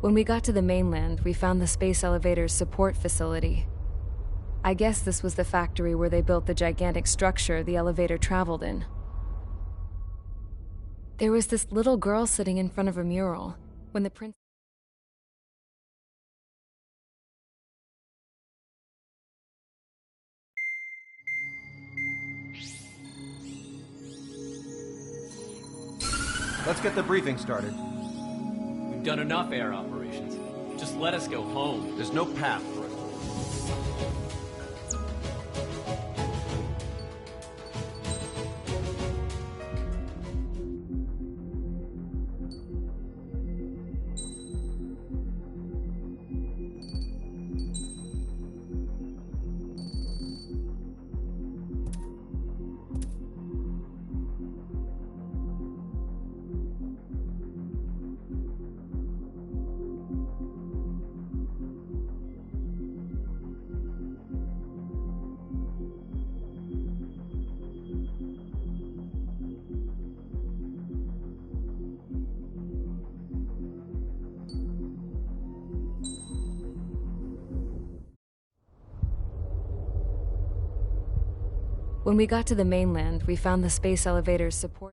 When we got to the mainland, we found the space elevator's support facility. I guess this was the factory where they built the gigantic structure the elevator traveled in. There was this little girl sitting in front of a mural. When the prince... Let's get the briefing started. We've done enough air operations. Just let us go home. There's no path for us. When we got to the mainland, we found the space elevator's support...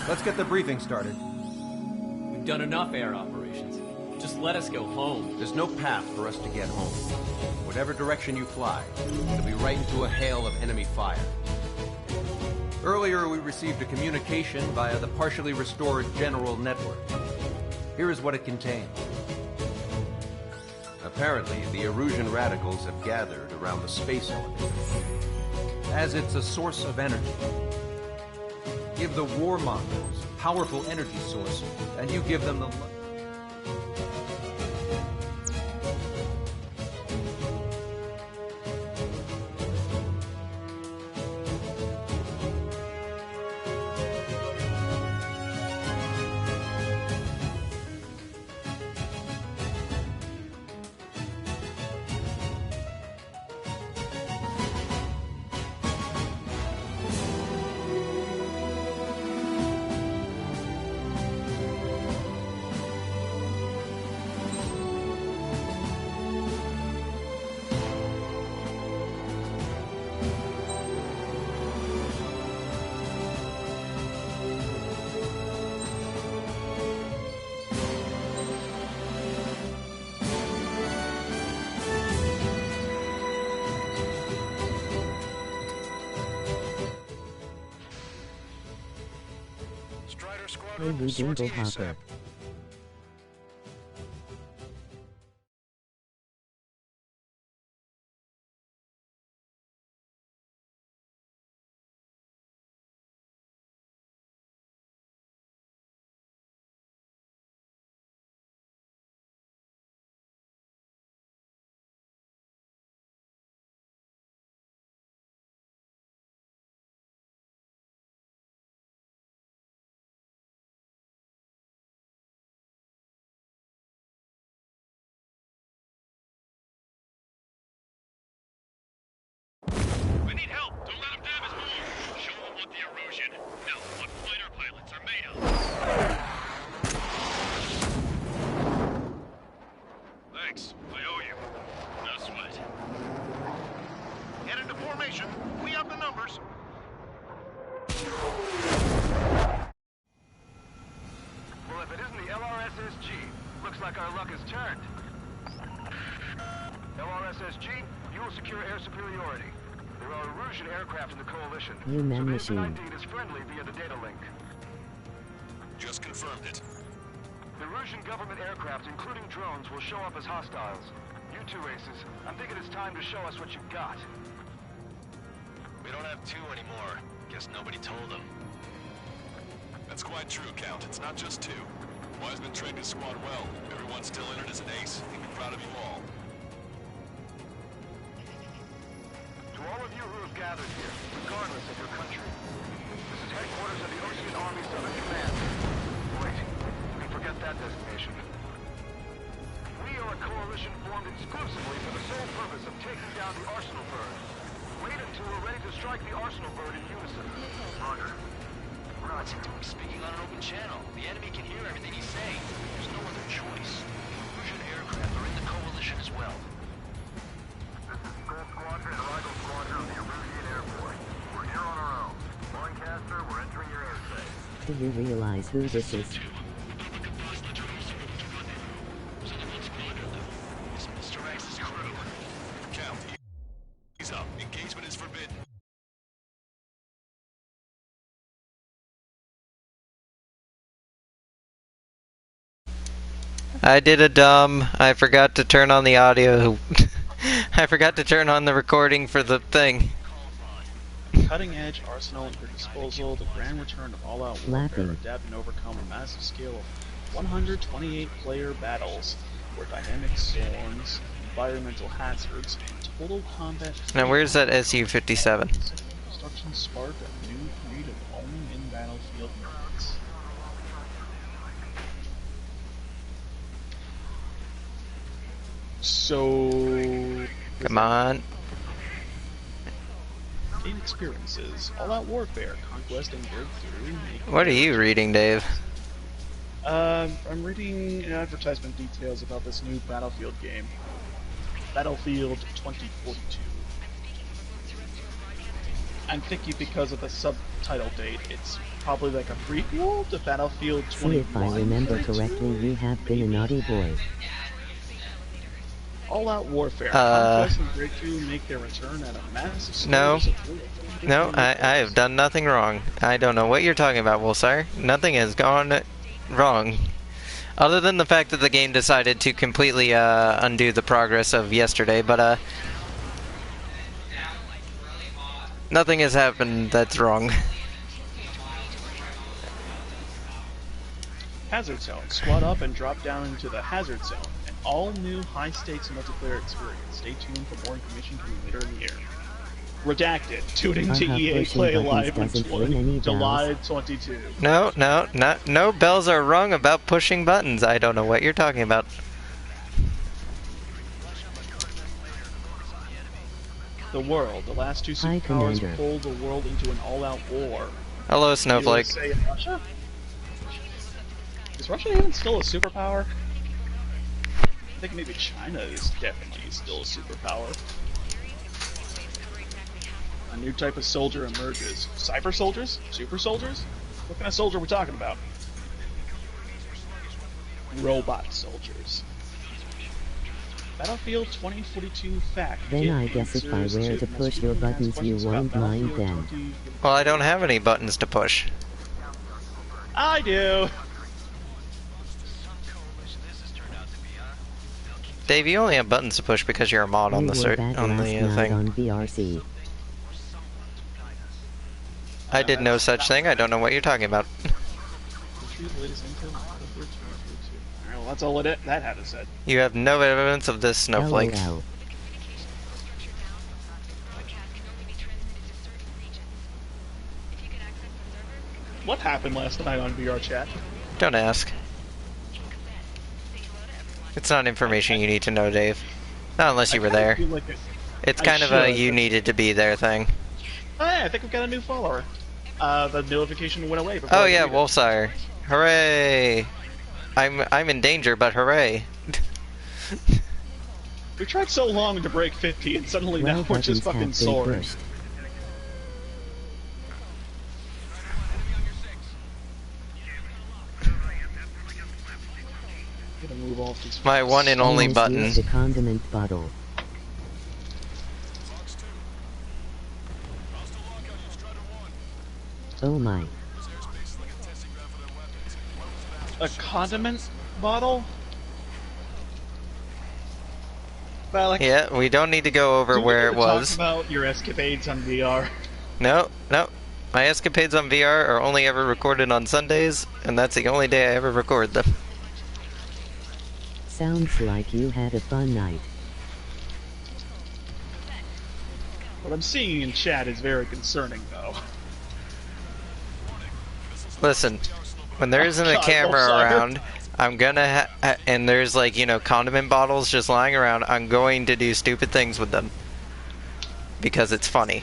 Let's get the briefing started. We've done enough air operations. Just let us go home. There's no path for us to get home. Whatever direction you fly, it'll be right into a hail of enemy fire. Earlier, we received a communication via the partially restored General Network. Here is what it contained. Apparently, the Erusian radicals have gathered around the space elevator, as it's a source of energy. Give the warmongers a powerful energy source, and you give them the... Holy Dingle Hopper. We need help! Don't let him damage more! Show them what the Erusian, no, what fighter pilots are made of! Thanks, I owe you. No sweat. Get into formation. We have the numbers. Well, if it isn't the LRSSG, looks like our luck has turned. LRSSG, you will secure air superiority. There are Erusian aircraft in the coalition. You man so the machine. ID is friendly via the data link. Just confirmed it. The Erusian government aircraft, including drones, will show up as hostiles. You two aces, I'm thinking it's time to show us what you've got. We don't have two anymore. Guess nobody told them. That's quite true, Count. It's not just two. Wiseman trained his squad well. Everyone still in it as an ace. He'd be proud of you all. To all of you who have gathered here, regardless of your country, this is headquarters of the Ocean Army Southern Command. Wait, you can forget that designation. We are a coalition coalition formed exclusively for the sole purpose of taking down the Arsenal bird. Wait until we're ready to strike the Arsenal bird in unison. Roger. What's he doing speaking on an open channel? The enemy can hear everything he's saying. There's no other choice. Erusian aircraft are in the coalition as well. This is Skull Squadron and Rigel Squadron of the Erusian Air Force. We're here on our own. Lancaster, we're entering your airspace. Do you realize who this is? It's Mr. X's crew. Count, he's up. Engagement is forbidden. I did a dumb. I forgot to turn on the audio. I forgot to turn on the recording for the thing. Cutting-edge arsenal at your disposal, the grand return of all-out warfare, adapt and overcome a massive scale of 128-player battles, where dynamic storms, environmental hazards, and total combat... Now where's that Su-57? Construction spark a new breed of owning in-battlefield moments. So... Come on. Game experiences, all-out warfare, conquest and breakthrough. What are you reading, Dave? I'm reading advertisement details about this new Battlefield game. Battlefield 2042. I'm thinking because of the subtitle date, it's probably like a prequel to Battlefield 21. See, if I remember correctly, you have been a naughty boy. All-out warfare, conquest and breakthrough make their return at a massive scale. No, I have done nothing wrong. I don't know what you're talking about, Wolsire. Nothing has gone wrong. Other than the fact that the game decided to completely undo the progress of yesterday, but nothing has happened that's wrong. Hazard Zone. Squad up and drop down into the Hazard Zone. An all-new high-stakes multiplayer experience. Stay tuned for more information coming later in the year. Redacted. Tuning to EA Play Live on July 22. No bells are rung about pushing buttons. I don't know what you're talking about. The world. The last two superpowers pulled the world into an all-out war. Hello, Snowflake. USA and Russia? Is Russia even still a superpower? I think maybe China is definitely still a superpower. A new type of soldier emerges. Cyber soldiers? Super soldiers? What kind of soldier are we talking about? Robot soldiers. Battlefield 2042 fact. Then I guess if I were to push your buttons you won't mind then. Well, I don't have any buttons to push. I do! Dave, you only have buttons to push because you're a mod on the thing. On VRC. I did no such thing. I don't know what you're talking about. Alright, well that's all that had to say. You have no evidence of this, Snowflake. LOL. What happened last night on VR chat? Don't ask. It's not information you need to know, Dave. Not unless you were there. It's kind of a you needed to be there thing. Oh yeah, I think we've got a new follower. The notification went away. Oh yeah, Wolfsire. Hooray! I'm in danger, but hooray. We tried so long to break 50 and suddenly now we're just fucking soaring. Move off this my one and only button. The condiment bottle. Oh my. A condiment bottle? Well, like, yeah, we don't need to go over where it was. Talk about your escapades on VR. No. My escapades on VR are only ever recorded on Sundays, and that's the only day I ever record them. Sounds like you had a fun night. What I'm seeing in chat is very concerning, though. Listen, when there isn't a camera around, I'm gonna and there's like, you know, condiment bottles just lying around, I'm going to do stupid things with them. Because it's funny.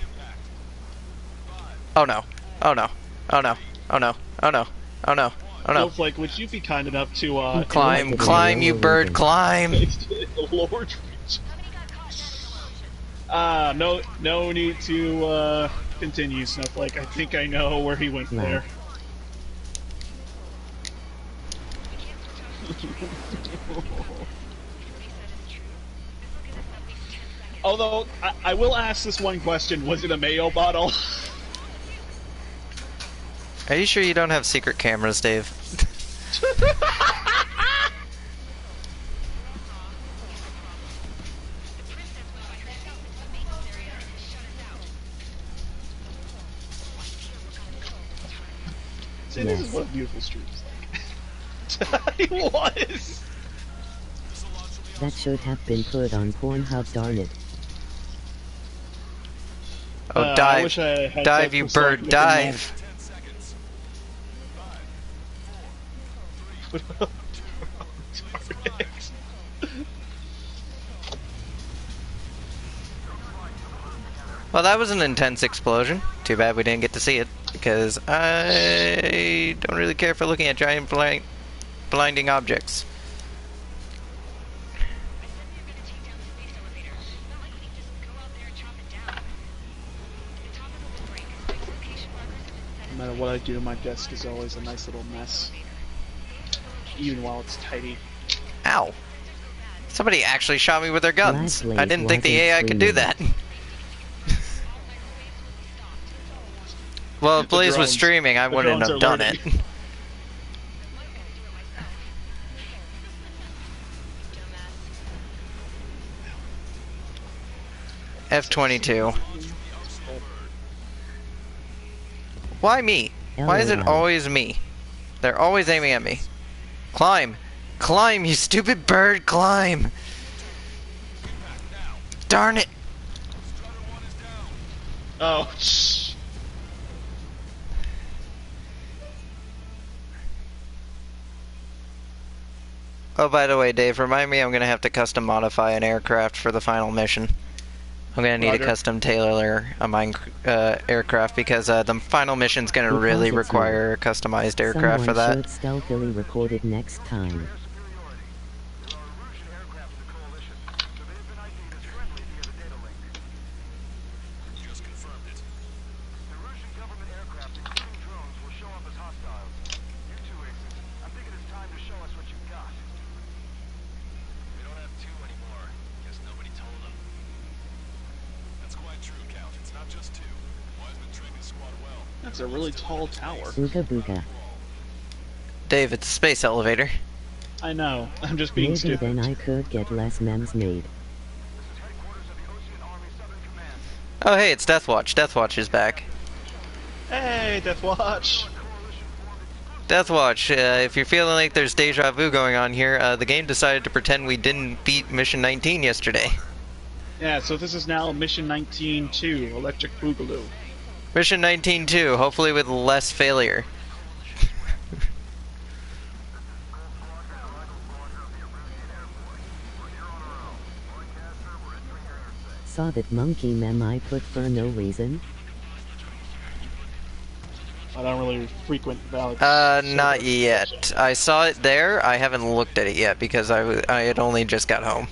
Oh no. Oh no. Oh no. Oh no. Oh no. Oh no. Oh no. Snowflake, would you be kind enough to Climb, climb, you bird, climb! the lower reach? No need to continue, Snowflake. I think I know where he went there. Although, I will ask this one question, was it a mayo bottle? Are you sure you don't have secret cameras, Dave? See, this is what a beautiful street is like. He was! That should have been put on Pornhub, darn it. Oh, dive. Dive, you bird, dive! Well, that was an intense explosion. Too bad we didn't get to see it, because I don't really care for looking at giant blinding objects. No matter what I do, my desk is always a nice little mess. Even while it's tidy. Ow. Somebody actually shot me with their guns. I didn't think the AI could do that. Well, if Blaze was streaming, I wouldn't have done it. F-22. Why me? Why is it always me? They're always aiming at me. Climb! Climb, you stupid bird, climb! Darn it! Oh, shh. Oh, by the way, Dave, remind me I'm gonna have to custom modify an aircraft for the final mission. I'm gonna need a custom tailor a mine aircraft because the final mission's gonna really require a customized aircraft for that. Someone should stealthily record it next time. Just confirmed it. The Russian government aircraft, including drones, will show up as hostiles. You two aces, I'm thinking it's time to show us what you've got. We don't have two anymore. Guess nobody told them. That's quite true, Count. It's not just two. Wiseman trained his squad well. That's a really tall tower. Booga booga. Dave, it's a space elevator. I know. I'm just being Maybe stupid. then I could get less memes made. Oh, hey, it's Deathwatch. Deathwatch is back. Hey, Deathwatch. Deathwatch, if you're feeling like there's deja vu going on here, the game decided to pretend we didn't beat Mission 19 yesterday. Yeah, so this is now Mission 19-2, Electric Boogaloo. Mission 19-2, hopefully with less failure. Saw that monkey meme I put for no reason. I don't really frequent Valley. Not yet. I saw it there. I haven't looked at it yet because I had only just got home.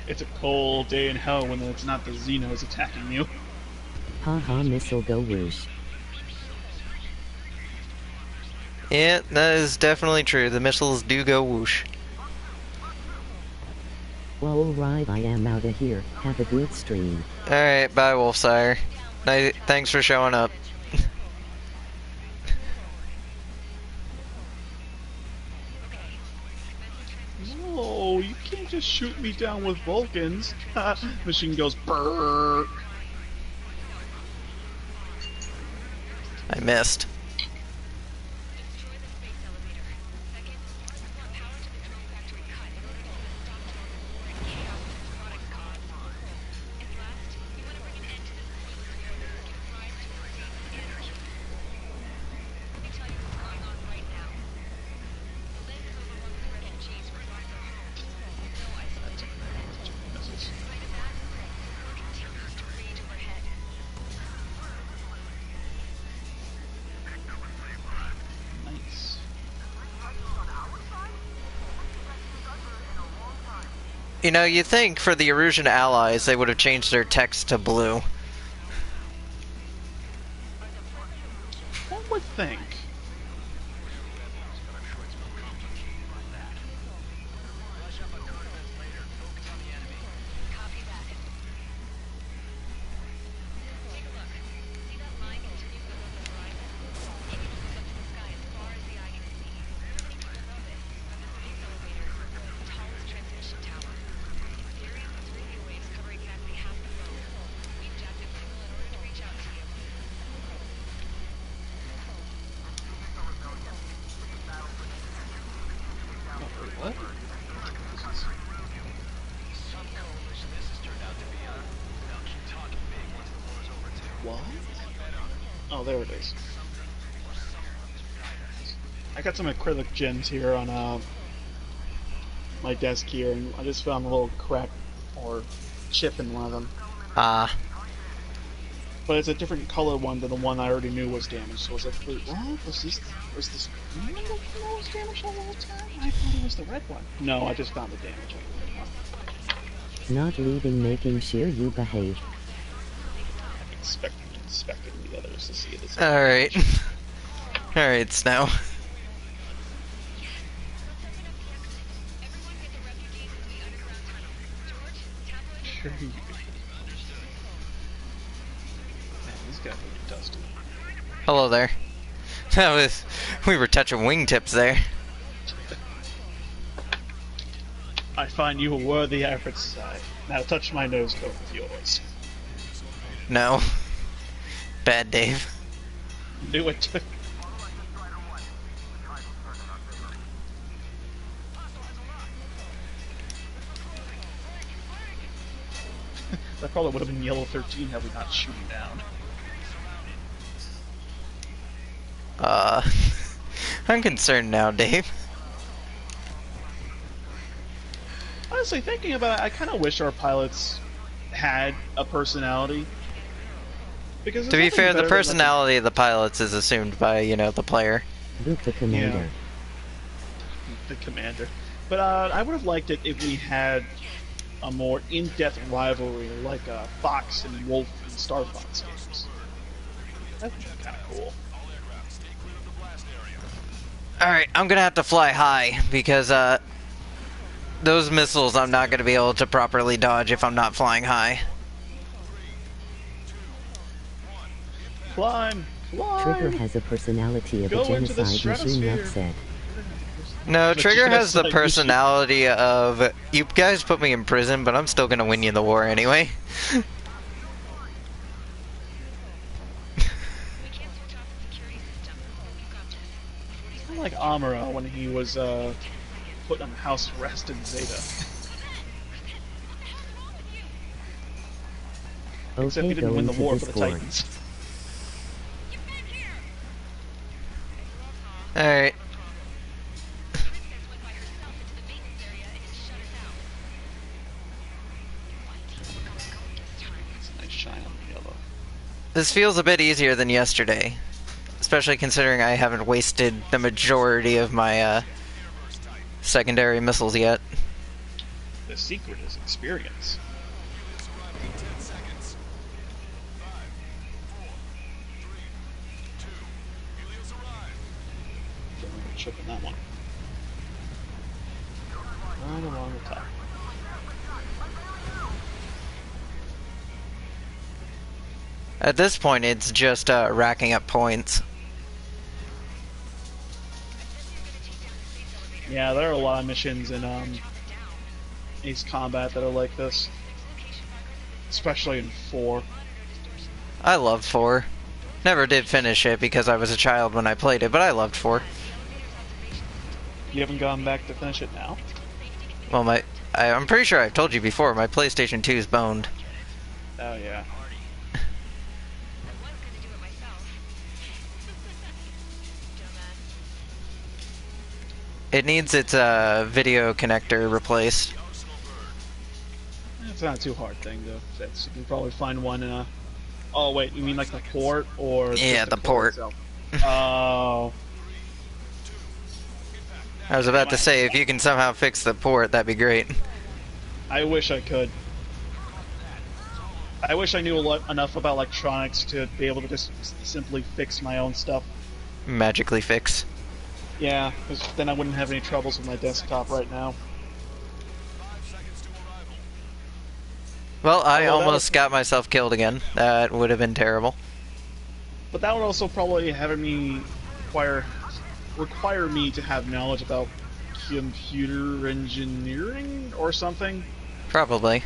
It's a cold day in hell when it's not the Xenos attacking you. Haha, missile go whoosh. Yeah, that is definitely true. The missiles do go whoosh. Well, alright, I am outta here. Have a good stream. Alright, bye, Wolfsire. Thanks for showing up. No, you can't just shoot me down with Vulcans. Machine goes brrrr. I missed. You know, you think for the Erusian allies they would have changed their text to blue. One would think. What? What? Oh, there it is. I got some acrylic gems here on my desk here, and I just found a little crack or chip in one of them. Ah. But it's a different color one than the one I already knew was damaged. So I was like, wait, what? Was this green one that was damaged all the time? I thought it was the red one. No, I just found the damage. Not leaving, making sure you behave. I'm inspecting the others to see this. Alright. Alright, Snow. Sure you. Man, these guys are dusty. Hello there. That was... We were touching wingtips there. I find you a worthy adversary. Now touch my nose cone with yours. No. Bad Dave. Do it. That probably would have been Yellow 13 had we not shooting down. I'm concerned now, Dave. Honestly, thinking about it, I kind of wish our pilots had a personality. Because To be fair, the personality of the pilots is assumed by, you know, the player. Luke the commander. Yeah. The commander. But I would have liked it if we had a more in-depth rivalry like Fox and Wolf and Star Fox games. That would be kind of cool. Alright, I'm gonna have to fly high, because, those missiles I'm not gonna be able to properly dodge if I'm not flying high. Climb! Climb! Trigger has a personality of Go a into the genocide machine, stratosphere. Nuff said. No, But Trigger you has the guys- personality of, you guys put me in prison, but I'm still gonna win you the war anyway. Kind of like Amuro when he was put on house arrest in Zeta. Except Okay, he didn't go win the into war for the Discord. Titans. Alright. It's a nice shine on the yellow. This feels a bit easier than yesterday. Especially considering I haven't wasted the majority of my, secondary missiles yet. The secret is experience. Chip in that one. Right along the top. At this point, it's just, racking up points. Yeah, there are a lot of missions in Ace Combat that are like this. Especially in 4. I loved 4. Never did finish it because I was a child when I played it, but I loved 4. You haven't gone back to finish it now? Well, I'm pretty sure I've told you before, my PlayStation 2 is boned. Oh yeah. It needs its video connector replaced. It's not a too hard thing though. You can probably find one in a... Oh wait, you mean like the port or... Yeah, just the port. itself? Oh... I was about to say, if you can somehow fix the port, that'd be great. I wish I could. I wish I knew enough about electronics to be able to just simply fix my own stuff. Magically fix. Yeah, because then I wouldn't have any troubles with my desktop right now. Well, I almost got myself killed again. That would have been terrible. But that would also probably have me require me to have knowledge about computer engineering or something. Probably.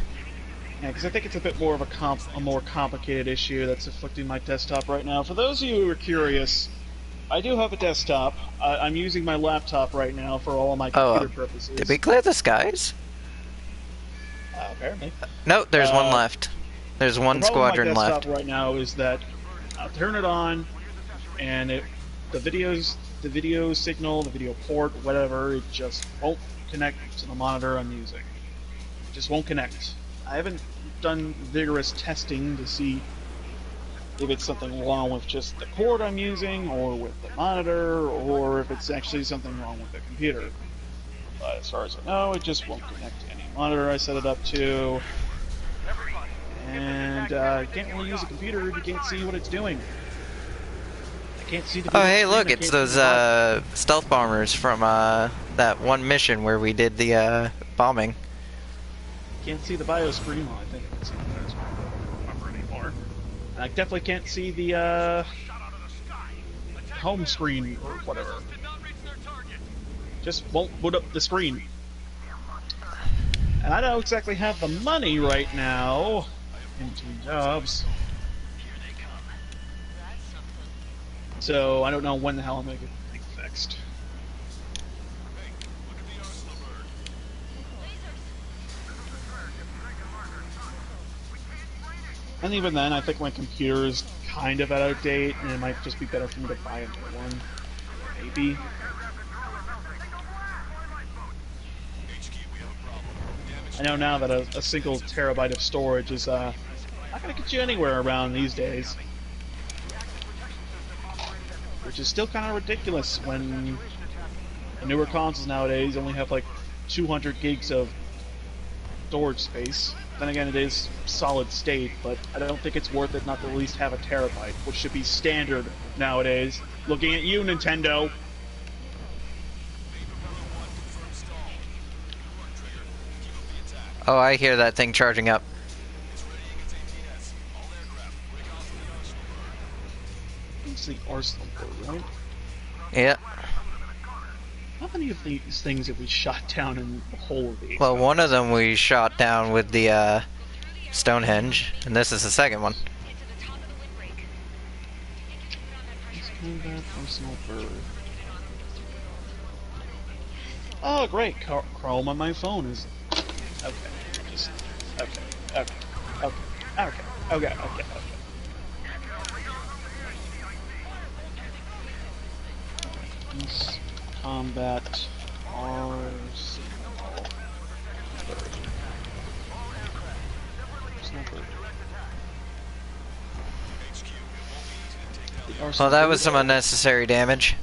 Yeah, because I think it's a bit more of a more complicated issue that's afflicting my desktop right now. For those of you who are curious, I do have a desktop. I'm using my laptop right now for all of my computer purposes. Did we clear the skies? Apparently. No, there's one left. There's one squadron left. The problem with my left. desktop right now is that I'll turn it on, and the video signal, the video port, whatever, it just won't connect to the monitor I'm using. It just won't connect. I haven't done vigorous testing to see if it's something wrong with just the cord I'm using, or with the monitor, or if it's actually something wrong with the computer. But as far as I know, it just won't connect to any monitor I set it up to. And you can't really use a computer if you can't see what it's doing. I can't see the Oh, hey, look, it's those stealth bombers from that one mission where we did the bombing. Can't see the bio screen. Well, I think I can see the bio screen, but I don't remember anymore. And I definitely can't see the home screen or whatever. Just won't boot up the screen. And I don't exactly have the money right now in between jobs. So I don't know when the hell I'm gonna get the thing fixed. And even then, I think my computer is kind of out of date, and it might just be better for me to buy a new one. Maybe. I know now that a single terabyte of storage is not going to get you anywhere around these days. Which is still kind of ridiculous when the newer consoles nowadays only have like 200 gigs of storage space. Then again, it is solid state, but I don't think it's worth it not to at least have a terabyte, which should be standard nowadays. Looking at you, Nintendo! Oh, I hear that thing charging up. It's the Arsenal board, right? Yeah. How many of these things have we shot down in the whole of the Well, one of them we shot down with the Stonehenge, and this is the second one. Arsenal bird. Oh, great! Chrome on my phone is okay. Just okay. Peace, combat, Arsenal. Well, that was some unnecessary damage.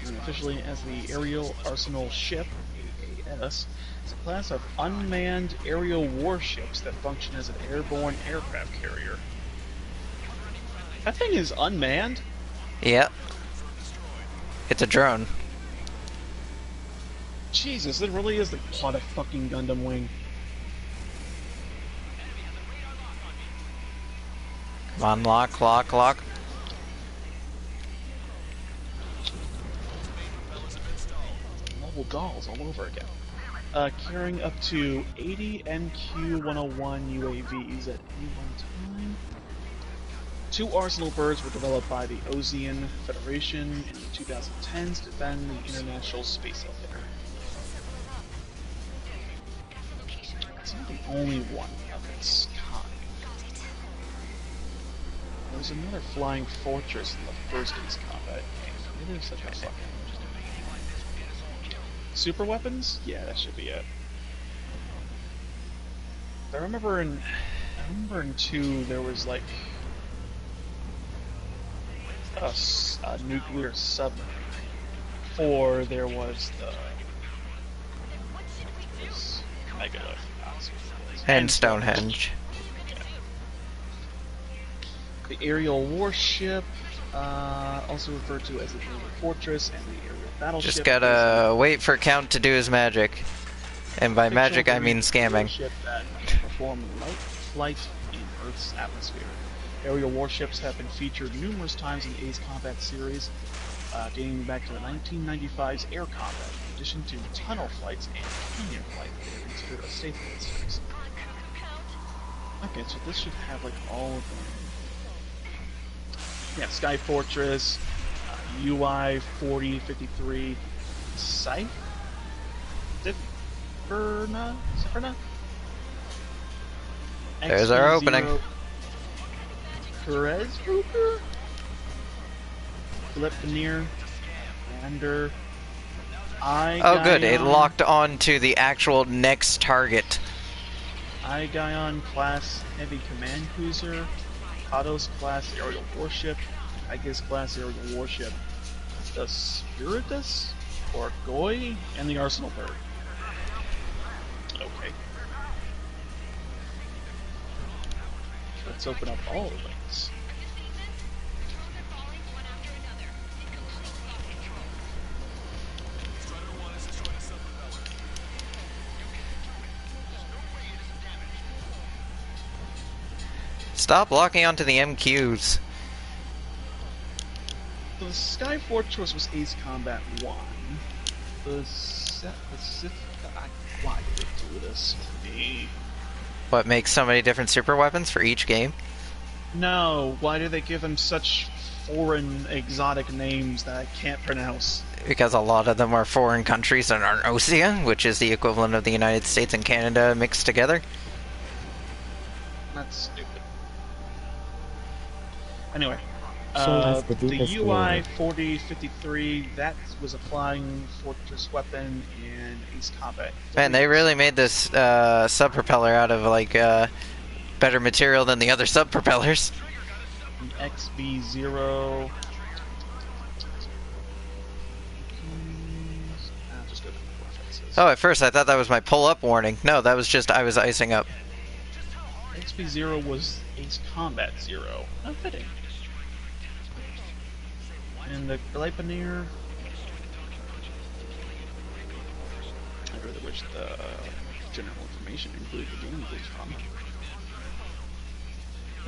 Officially as the Aerial Arsenal Ship, AAS, is a class of unmanned aerial warships that function as an airborne aircraft carrier. That thing is unmanned? Yep. It's a drone. Jesus, it really is the plot of fucking Gundam Wing. Come on, lock. Mobile dolls all over again. Carrying up to 80 MQ-101 UAVs at any one time. 2 Arsenal birds were developed by the Osean Federation in the 2010s to defend the International Space Elevator. It's not the only one of its kind. There was another flying fortress in the first Ace Combat game. It is such a fucking... Super weapons? Yeah, that should be it. I remember in 2 there was like a nuclear submarine. 4 there was the Megalith. And Stonehenge. The aerial warship, also referred to as the aerial fortress and the aerial battleship. Just gotta wait for Count to do his magic. And by magic I mean scamming. Warship that can perform light flight in Earth's atmosphere. Aerial warships have been featured numerous times in the Ace Combat series, dating back to the 1995's Air Combat, in addition to tunnel flights and canyon flight. They're considered a staple of the series. Okay, so this should have like all of them. Yeah, Sky Fortress, UI 4053, Sipherna? There's our opening. Kresruker? Gleipnir, Lander, Oh good, it locked on to the actual next target. Aigion class heavy command cruiser, Kados class aerial warship, Aegis class aerial warship, the Spiritus, Orgoi, and the Arsenal bird. Okay. Let's open up all the wings. Stop locking onto the MQs. The Sky Fortress was Ace Combat 1. Why did they do this to me? What makes so many different super weapons for each game? No, why do they give them such foreign, exotic names that I can't pronounce? Because a lot of them are foreign countries and are OSEA, which is the equivalent of the United States and Canada mixed together. That's stupid. Anyway, the UI 4053, that was a flying fortress weapon in Ace Combat. Man, they really made this sub-propeller out of, like, better material than the other sub-propellers. XB0... just go to the references. Oh, at first I thought that was my pull-up warning. No, that was just I was icing up. XB0 was Ace Combat 0. Not fitting. And the Gleipnir... I really wish the general information included the game was from.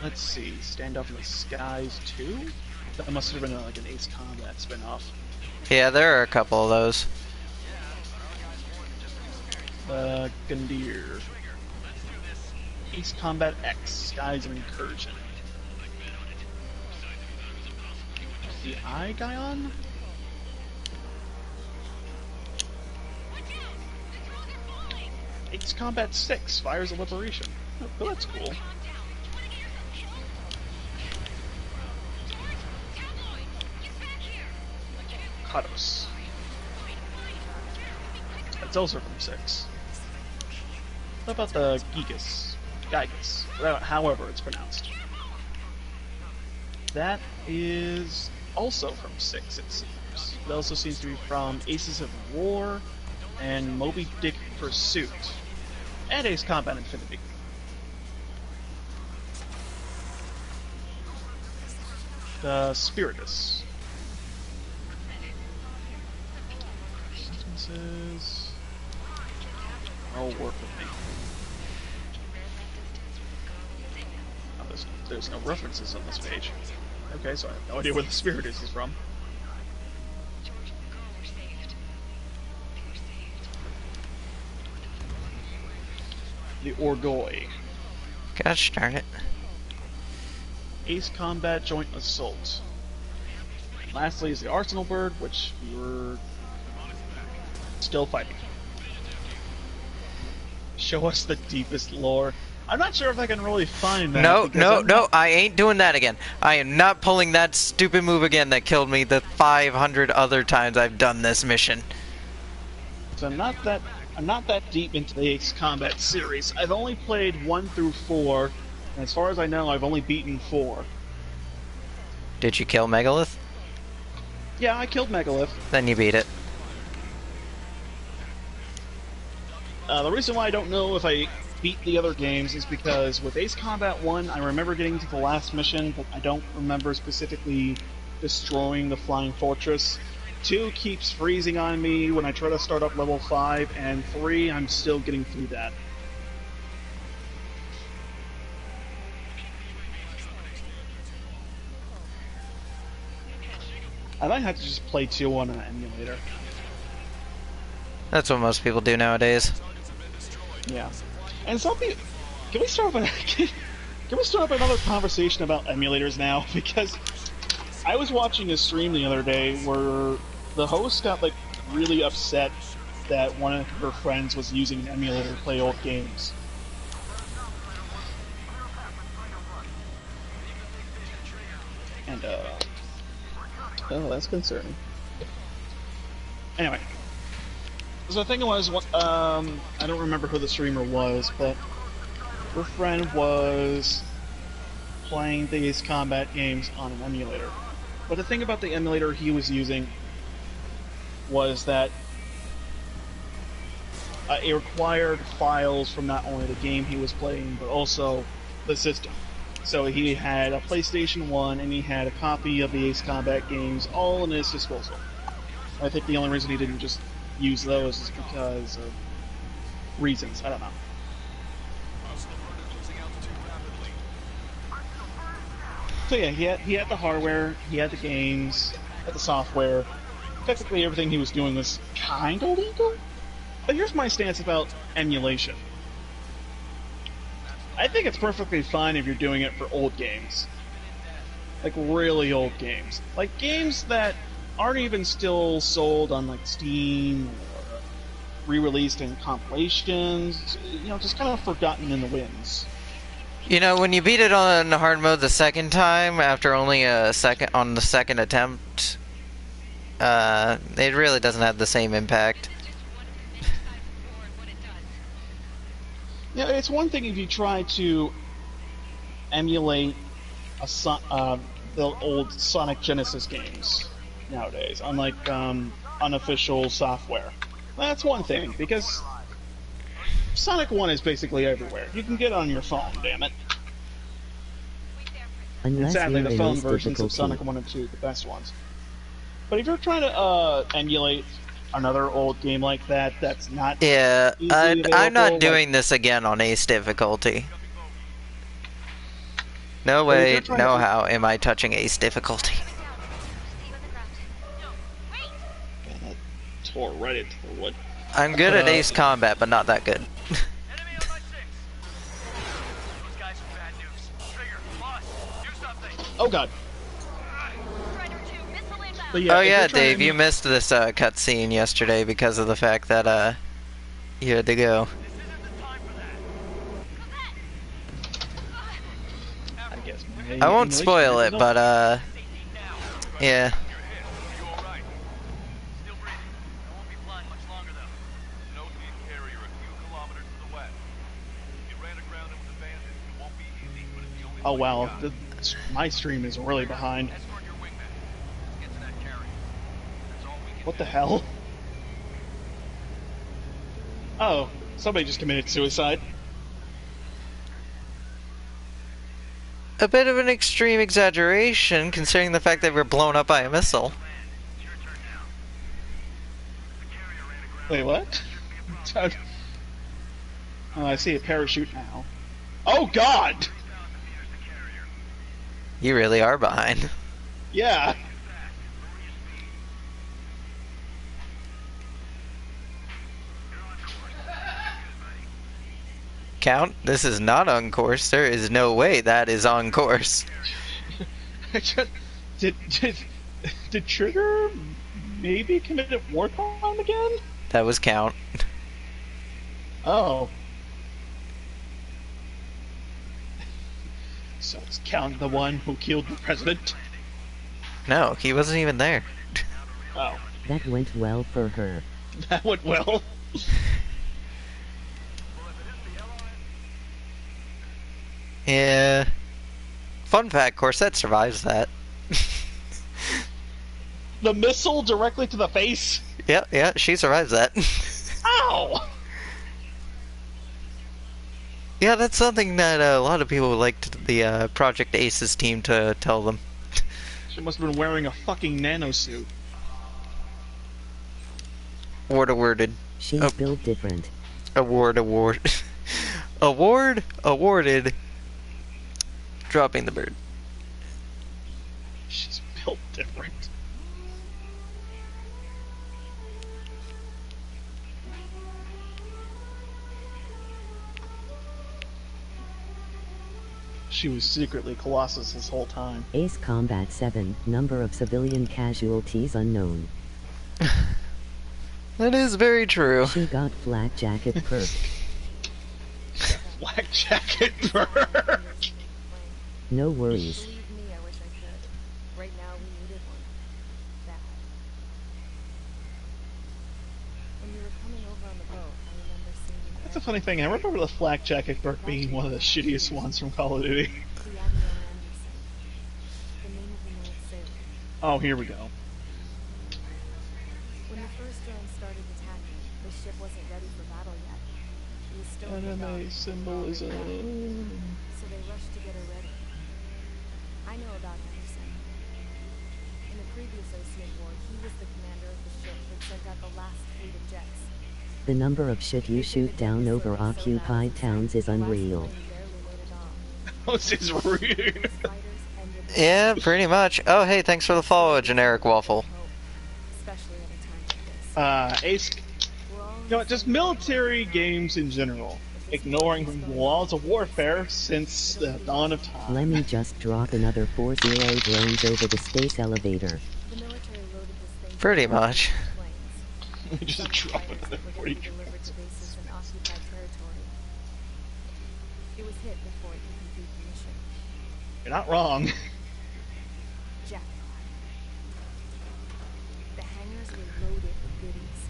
Let's see, Standoff in the Skies 2? That must have been like an Ace Combat spin-off. Yeah, there are a couple of those. Gundyr. Ace Combat X, Skies of Incursion. The Aigion? Ace Combat 6, Fires of Liberation. Oh, that's cool. Kados. That's also from 6. What about the Gygas, however it's pronounced. That is also from 6, it seems. It also seems to be from Aces of War and Moby Dick Pursuit. And Ace Combat Infinity. The Spiritus. Sentences. All work with me. Oh, there's no references on this page. Okay, so I have no idea where the Spiritus is from. The Orgoi. Gosh darn it. Ace Combat Joint Assault. And lastly is the Arsenal Bird, which we're still fighting. Show us the deepest lore. I'm not sure if I can really find that. No, I ain't doing that again. I am not pulling that stupid move again that killed me the 500 other times I've done this mission. So I'm not that deep into the Ace Combat series. I've only played 1 through 4, and as far as I know, I've only beaten 4. Did you kill Megalith? Yeah, I killed Megalith. Then you beat it. The reason why I don't know if I beat the other games is because with Ace Combat 1, I remember getting to the last mission, but I don't remember specifically destroying the Flying Fortress. 2 keeps freezing on me when I try to start up level 5, and 3, I'm still getting through that. I might have to just play 2 on an emulator. That's what most people do nowadays. Yeah. And some people... Can we start up another conversation about emulators now? Because I was watching a stream the other day where the host got, like, really upset that one of her friends was using an emulator to play old games. And, oh, that's concerning. Anyway. So the thing was, I don't remember who the streamer was, but her friend was playing the Ace Combat games on an emulator. But the thing about the emulator he was using was that it required files from not only the game he was playing, but also the system. So he had a PlayStation 1 and he had a copy of the Ace Combat games all in his disposal. I think the only reason he didn't just use those is because of reasons. I don't know. So yeah, he had the hardware, he had the games, had the software. Technically everything he was doing was kind of legal. But here's my stance about emulation. I think it's perfectly fine if you're doing it for old games. Like really old games. Like games that aren't even still sold on like Steam or re-released in compilations, you know, just kind of forgotten in the winds. You know, when you beat it on hard mode the second time, after only a second on the second attempt, it really doesn't have the same impact. Yeah, it's one thing if you try to emulate the old Sonic Genesis games nowadays on like unofficial software. That's one thing, because Sonic 1 is basically everywhere. You can get it on your phone, damn it. And sadly, the phone versions of Sonic 1 and 2 are the best ones. But if you're trying to emulate another old game like that, that's not I'm not doing this again on Ace difficulty. No way, no how am I touching Ace difficulty. Man, that tore right into the wood. I'm good at Ace Combat, but not that good. Oh god. Oh yeah, Dave, you missed this cutscene yesterday because of the fact that you had to go. I won't spoil it, but yeah. Oh wow, my stream is really behind. What the hell? Oh, somebody just committed suicide. A bit of an extreme exaggeration, considering the fact that we're blown up by a missile. Wait, what? Oh, I see a parachute now. Oh god! You really are behind. Yeah. Count, this is not on course. There is no way that is on course. Did Trigger maybe commit a war crime again? That was Count. Oh. So it's Count the one who killed the president? No, he wasn't even there. Oh. That went well for her. That went well. Yeah. Fun fact, Corset survives that. The missile directly to the face? Yeah, she survives that. Ow! Yeah, that's something that a lot of people would like the Project Aces team to tell them. She must have been wearing a fucking nanosuit. Awarded. She's built different. Award. Awarded. Dropping the bird. She's built different. She was secretly Colossus this whole time. Ace Combat 7, number of civilian casualties unknown. That is very true. She got flak jacket perk. Black jacket perk. No worries. Believe me, I wish I could. Right now, we needed one. Bad. When we were coming over on the boat, I remember seeing the That's a funny thing. I remember the flak jacket perk being one of the shittiest ones from Call of Duty. Admiral Anderson, the name of the North Sailor. Oh, here we go. When the first drone started attacking, the ship wasn't ready for battle yet. It was still in the Anime dark, symbolism. so they rushed to get her ready. I know about Anderson. In the previous Ocean War, he was the commander of the ship that sent out the last fleet of jets. The number of shit you shoot down over occupied towns is unreal. This is rude. Yeah, pretty much. Oh, hey, thanks for the follow, Generic Waffle. Ace. You know, just military games in general, ignoring laws of warfare since the dawn of time. Let me just drop another 40 drones over the space elevator. Pretty much. We just drop another 40 drones. It was hit before it could complete the mission. You're not wrong. Jackpot. The hangars were loaded with goodies.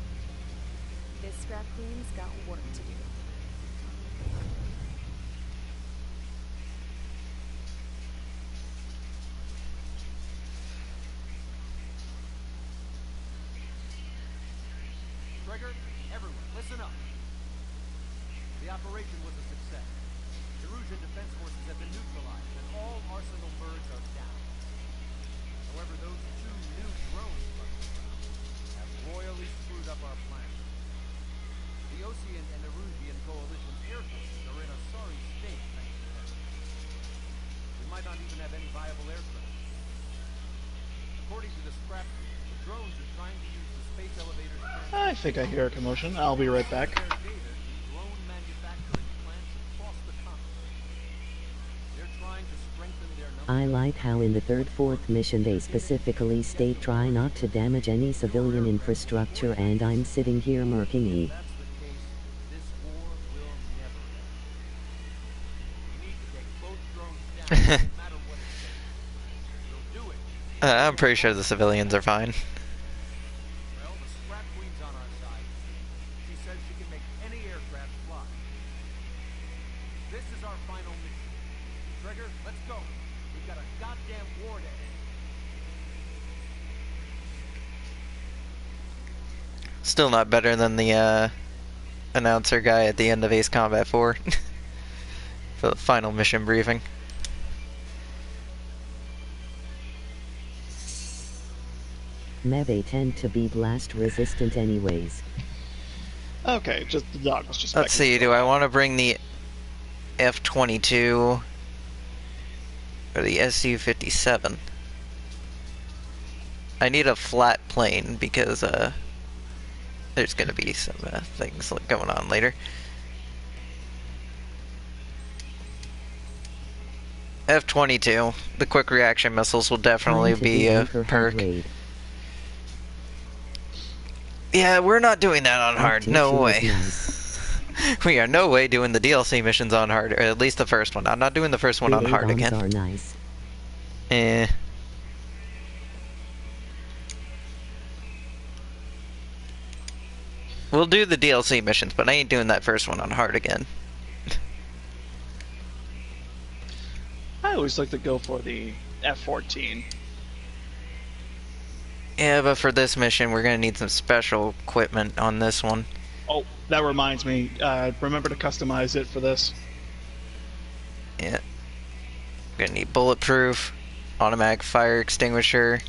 This scrap queen's got work to do. Trigger, everyone, listen up. The operation was a success. Erusian defense forces have been neutralized, and all Arsenal birds are down. However, those two new drones have royally screwed up our plans. The Ocean and Erusian coalition air forces are in a sorry state, thanks to them. We might not even have any viable aircraft. According to the scrap, the drones are trying to use the space elevators. I think I hear a commotion. I'll be right back. I like how in the third, fourth mission they specifically state try not to damage any civilian infrastructure, and I'm sitting here murking E. I'm pretty sure the civilians are fine. Well, the scrap queen's on our side. She says she can make any aircraft fly. This is our final mission. Trigger, let's go. We've got a goddamn war to end. Still not better than the announcer guy at the end of Ace Combat 4 for the final mission briefing. Meve tend to be blast resistant anyways. Okay, just the dog was just. Let's see, do I want to bring the F-22 or the Su-57? I need a flat plane because there's going to be some things going on later. F-22, the quick reaction missiles will definitely be a perk. Yeah, we're not doing that on hard. No way. We are no way doing the DLC missions on hard, or at least the first one. I'm not doing the first one on hard again. Are nice. Eh. We'll do the DLC missions, but I ain't doing that first one on hard again. I always like to go for the F-14. Yeah, but for this mission, we're gonna need some special equipment on this one. Oh, that reminds me. Remember to customize it for this. Yeah. Gonna need bulletproof, automatic fire extinguisher.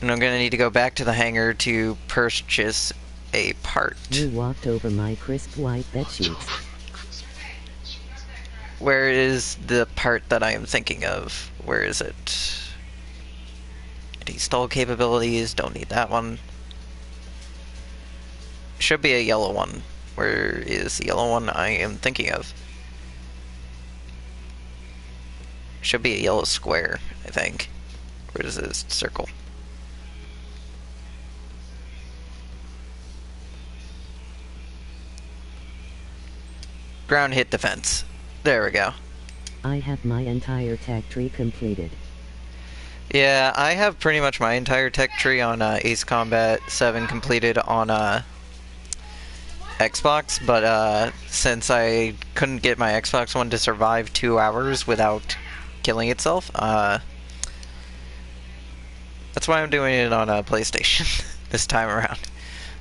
And I'm gonna need to go back to the hangar to purchase a part. You walked over my crisp white bedsheets. Where is the part that I am thinking of? Where is it? Install capabilities, don't need that one. Should be a yellow one. Where is the yellow one I am thinking of? Should be a yellow square, I think. Where is this circle? Ground hit defense. There we go. I have my entire tech tree completed. Yeah, I have pretty much my entire tech tree on Ace Combat 7 completed on Xbox, but since I couldn't get my Xbox One to survive 2 hours without killing itself, that's why I'm doing it on PlayStation this time around.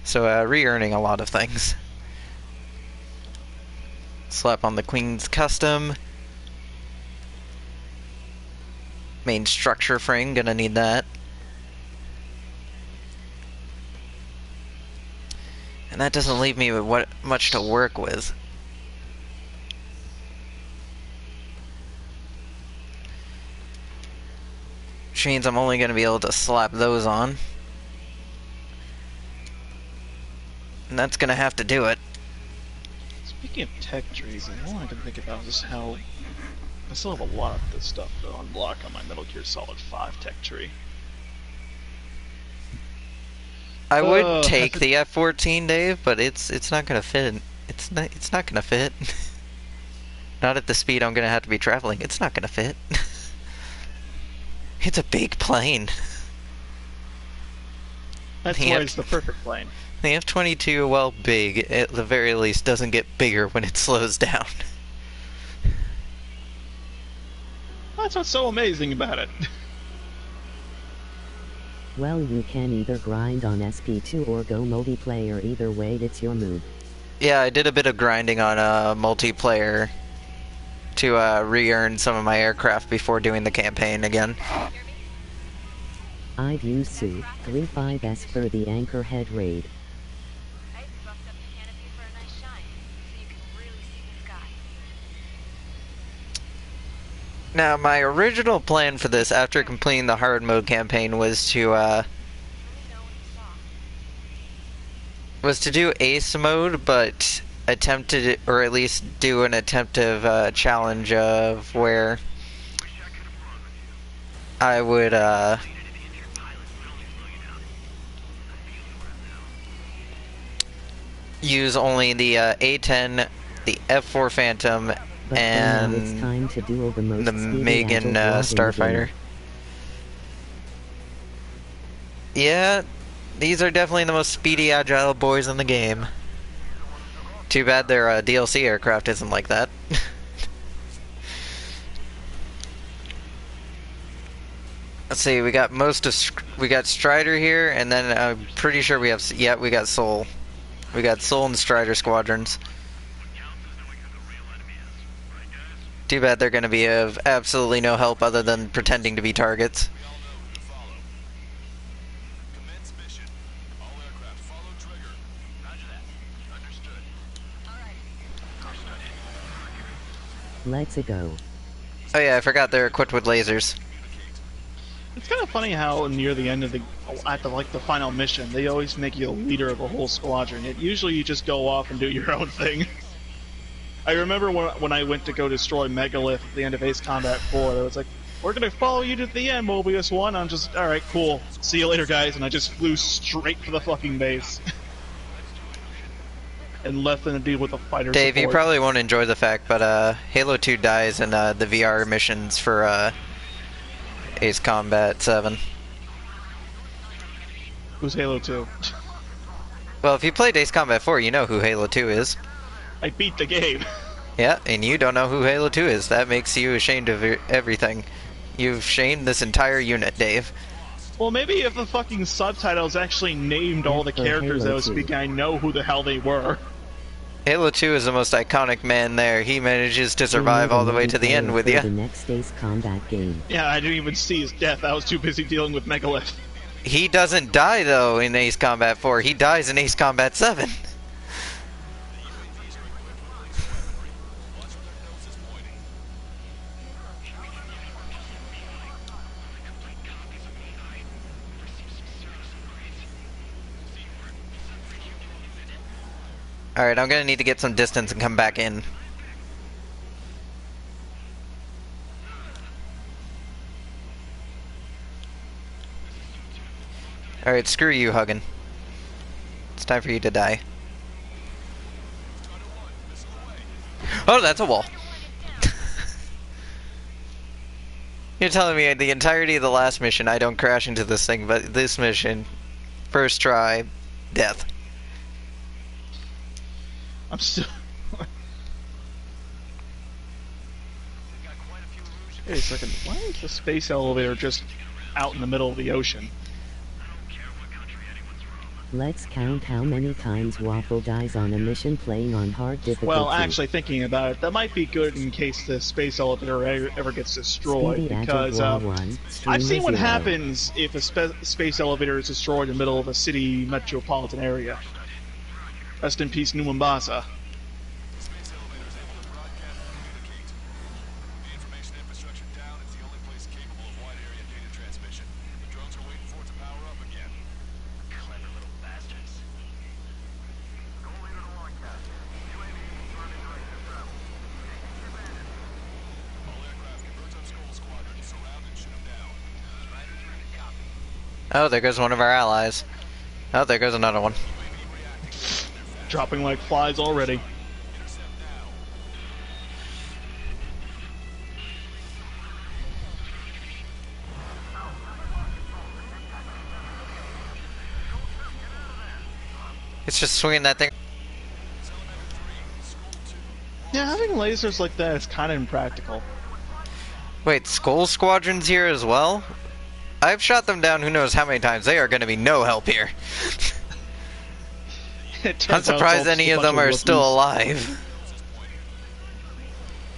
So re-earning a lot of things. Slap on the Queen's Custom. Main structure frame, gonna need that. And that doesn't leave me with much to work with. Which means I'm only gonna be able to slap those on. And that's gonna have to do it. Speaking of tech trees, all I can think about is how I still have a lot of this stuff to unblock on my Metal Gear Solid 5 tech tree. I would take the F-14, Dave, but it's not gonna fit. It's not gonna fit. Not at the speed I'm gonna have to be traveling. It's not gonna fit. It's a big plane. That's why it's the perfect plane. The F-22, well, big, at the very least, doesn't get bigger when it slows down. That's what's so amazing about it. Well, you can either grind on SP2 or go multiplayer. Either way, it's your move. Yeah, I did a bit of grinding on multiplayer to re-earn some of my aircraft before doing the campaign again. I've used Su-35S for the Anchorhead raid. Now, my original plan for this, after completing the hard mode campaign, was to do ace mode, but attempted, or at least do an attemptive challenge of where I would use only the A-10, the F-4 Phantom, but and it's time to duel the Megan Starfighter. Yeah, these are definitely the most speedy, agile boys in the game. Too bad their DLC aircraft isn't like that. Let's see, we got we got Strider here, and then I'm pretty sure we have, yeah, we got Soul. We got Soul and Strider squadrons. Too bad they're going to be of absolutely no help other than pretending to be targets. Let's go. Oh yeah, I forgot they're equipped with lasers. It's kind of funny how near the end of the final mission, they always make you the leader of a whole squadron. Yet usually you just go off and do your own thing. I remember when I went to go destroy Megalith at the end of Ace Combat 4, it was like, we're gonna follow you to the end, Mobius 1. I'm just, alright, cool. See you later, guys. And I just flew straight for the fucking base. And left them to deal with the fighter Dave, support. you probably won't enjoy the fact, but Halo 2 dies in the VR missions for Ace Combat 7. Who's Halo 2? Well, if you played Ace Combat 4, you know who Halo 2 is. I beat the game. Yeah, and you don't know who Halo 2 is. That makes you ashamed of everything. You've shamed this entire unit, Dave. Well, maybe if the fucking subtitles actually named all the characters that was speaking, I know who the hell they were. Halo 2 is the most iconic man there. He manages to survive all the way to the end with you. The next Ace Combat game. Yeah, I didn't even see his death. I was too busy dealing with Megalith. He doesn't die, though, in Ace Combat 4. He dies in Ace Combat 7. Alright, I'm gonna need to get some distance and come back in. Alright, screw you, Huggin. It's time for you to die. Oh, that's a wall. You're telling me the entirety of the last mission I don't crash into this thing, but this mission, first try, death. I'm still... Wait a second, why is the space elevator just out in the middle of the ocean? Let's count how many times Waffle dies on a mission playing on hard difficulty. Well, actually thinking about it, that might be good in case the space elevator ever gets destroyed, because I've seen what happens if a space elevator is destroyed in the middle of a city metropolitan area. Rest in peace, New Mombasa. Oh, there goes one of our allies. Oh, there goes another one. Dropping like flies already. It's just swinging that thing. Yeah, having lasers like that is kind of impractical. Wait, Skull Squadron's here as well? I've shot them down who knows how many times. They are going to be no help here. I'm surprised any of them are still alive.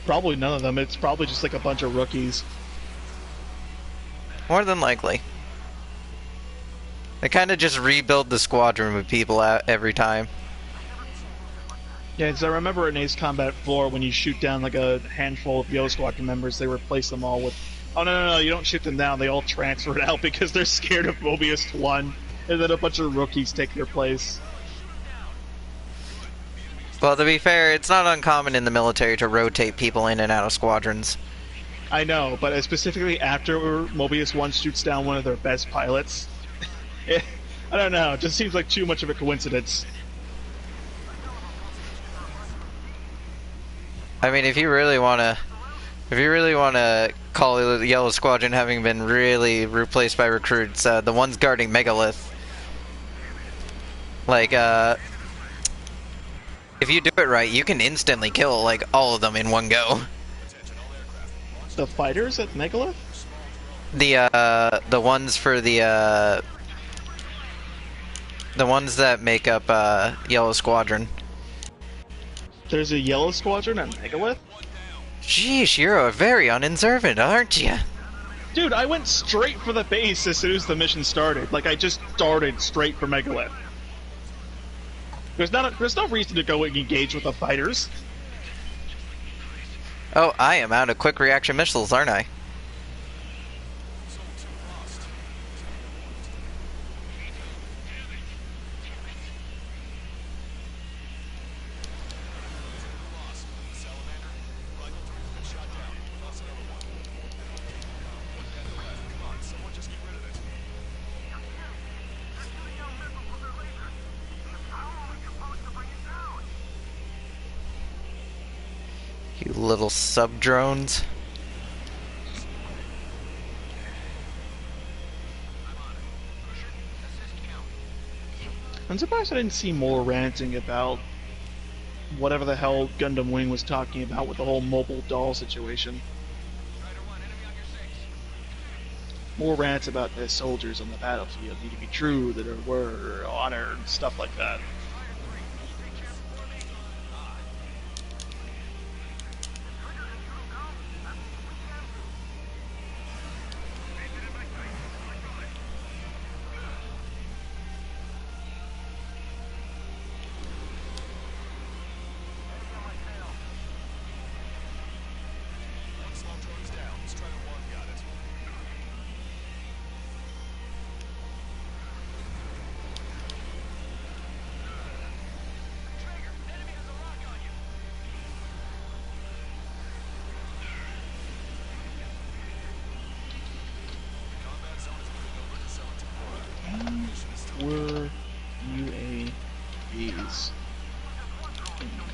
Probably none of them. It's probably just like a bunch of rookies. More than likely. They kind of just rebuild the squadron with people out every time. Yeah, because I remember in Ace Combat 4 when you shoot down like a handful of Yellow Squadron members, they replace them all with... Oh, no, you don't shoot them down. They all transfer it out because they're scared of Mobius 1. And then a bunch of rookies take their place. Well, to be fair, it's not uncommon in the military to rotate people in and out of squadrons. I know, but specifically after Mobius 1 shoots down one of their best pilots. I don't know, it just seems like too much of a coincidence. I mean, if you really want to call the Yellow Squadron having been really replaced by recruits, the ones guarding Megalith, like, if you do it right, you can instantly kill, like, all of them in one go. The fighters at Megalith? The ones for the ones that make up, Yellow Squadron. There's a Yellow Squadron at Megalith? Sheesh, you're a very unobservant, aren't you? Dude, I went straight for the base as soon as the mission started. Like, I just started straight for Megalith. There's no reason to go and engage with the fighters. Oh, I am out of quick reaction missiles, aren't I? You little sub-drones. I'm surprised I didn't see more ranting about whatever the hell Gundam Wing was talking about with the whole mobile doll situation. More rants about the soldiers on the battlefield need to be true, that are word, or honor, and stuff like that.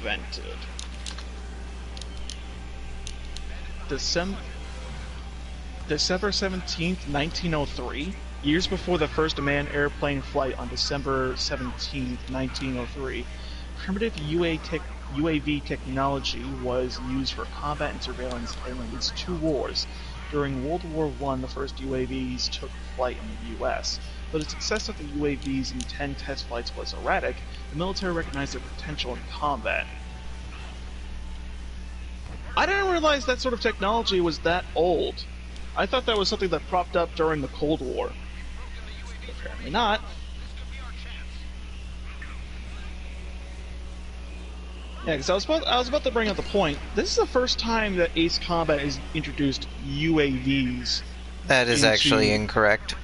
invented. December 17th, 1903, years before the first manned airplane flight on December 17th, 1903, primitive UAV technology was used for combat and surveillance in at least 2 wars. During World War I, the first UAVs took flight in the US. Though the success of the UAVs in 10 test flights was erratic, the military recognized their potential in combat. I didn't realize that sort of technology was that old. I thought that was something that propped up during the Cold War. Apparently not. Yeah, because I was about to bring up the point. This is the first time that Ace Combat has introduced UAVs. That is actually incorrect.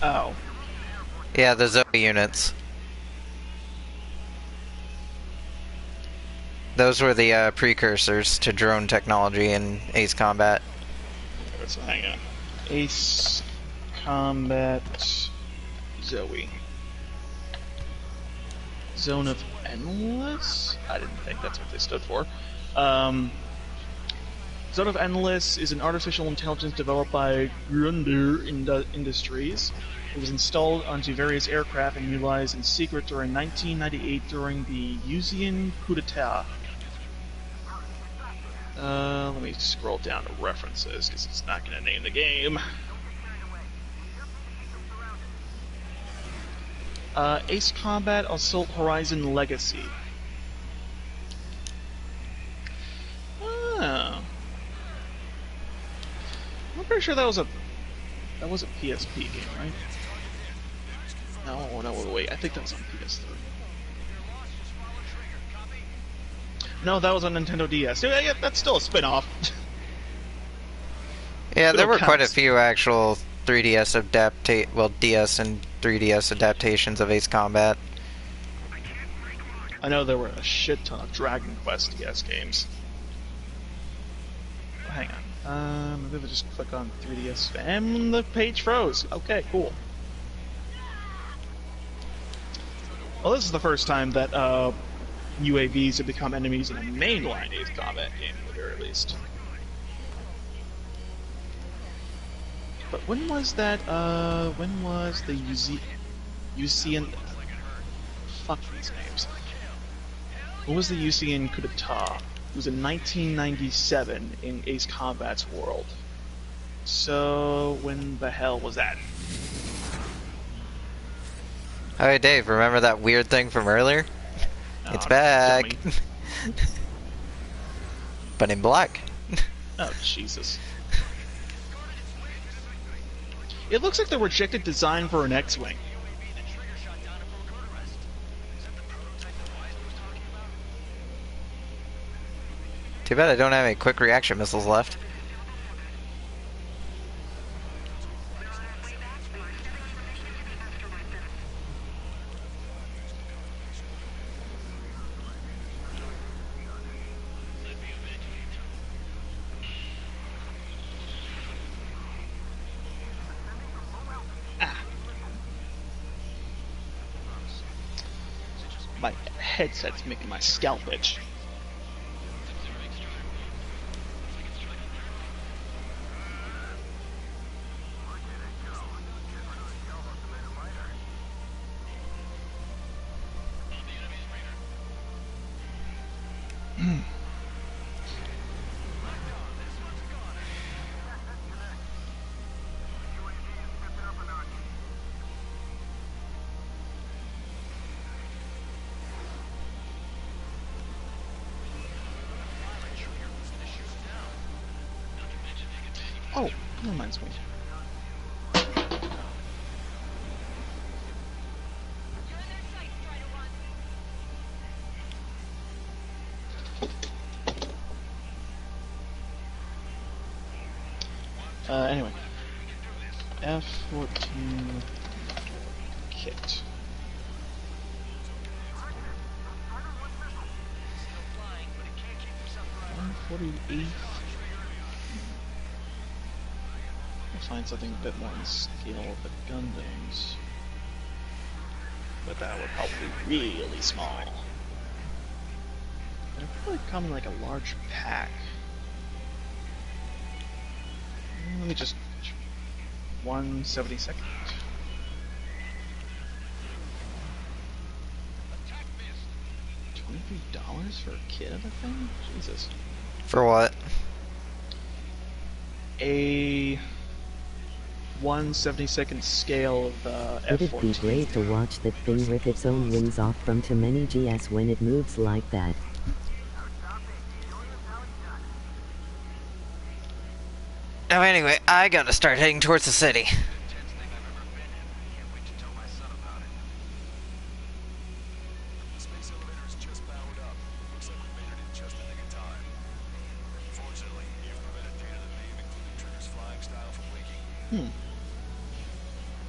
Oh. Yeah, the Zoe units. Those were the precursors to drone technology in Ace Combat. So hang on. Ace Combat Zoe. Zone of Endless? I didn't think that's what they stood for. Zone of Endless is an artificial intelligence developed by Grunder Industries. It was installed onto various aircraft and utilized in secret during 1998 during the Yuuzhan coup d'etat. Let me scroll down to references, because it's not going to name the game. Ace Combat Assault Horizon Legacy. Oh. I'm pretty sure that was a PSP game, right? No, wait, I think that was on PS3. No, that was on Nintendo DS. Yeah, that's still a spin-off. Yeah, there were quite a few actual 3DS DS and 3DS adaptations of Ace Combat. I know there were a shit ton of Dragon Quest DS games. Oh, hang on. Maybe I'll just click on 3DS and the page froze. Okay, cool. Well, this is the first time that UAVs have become enemies in a mainline Ace Combat game, at the very least. But when was that, when was the Yuuzhan... Fuck these names. When was the Yuuzhan coup d'etat? It was in 1997 in Ace Combat's world. So, when the hell was that? Hey Dave, remember that weird thing from earlier? Oh, it's back! But in black. Oh, Jesus. It looks like the rejected design for an X-Wing. Too bad I don't have any quick reaction missiles left. My headset's making my scalp itch. Oh, that reminds me. Anyway. F-14 kit. $148. I'll find something a bit more in scale of the Gundams. But that would probably be really small. they come in like a large pack. Let me just 1/72. $23 for a kit of the thing? Jesus. For what? A 1/72nd scale of the F-14. It'd be great to watch that thing rip its own wings off from too many GS when it moves like that. Oh, anyway, I gotta start heading towards the city. Space elevator is just powered up. Looks like we made it in just a nick of time. Fortunately, you've prevented data that may have included Trigger's flying style from leaking.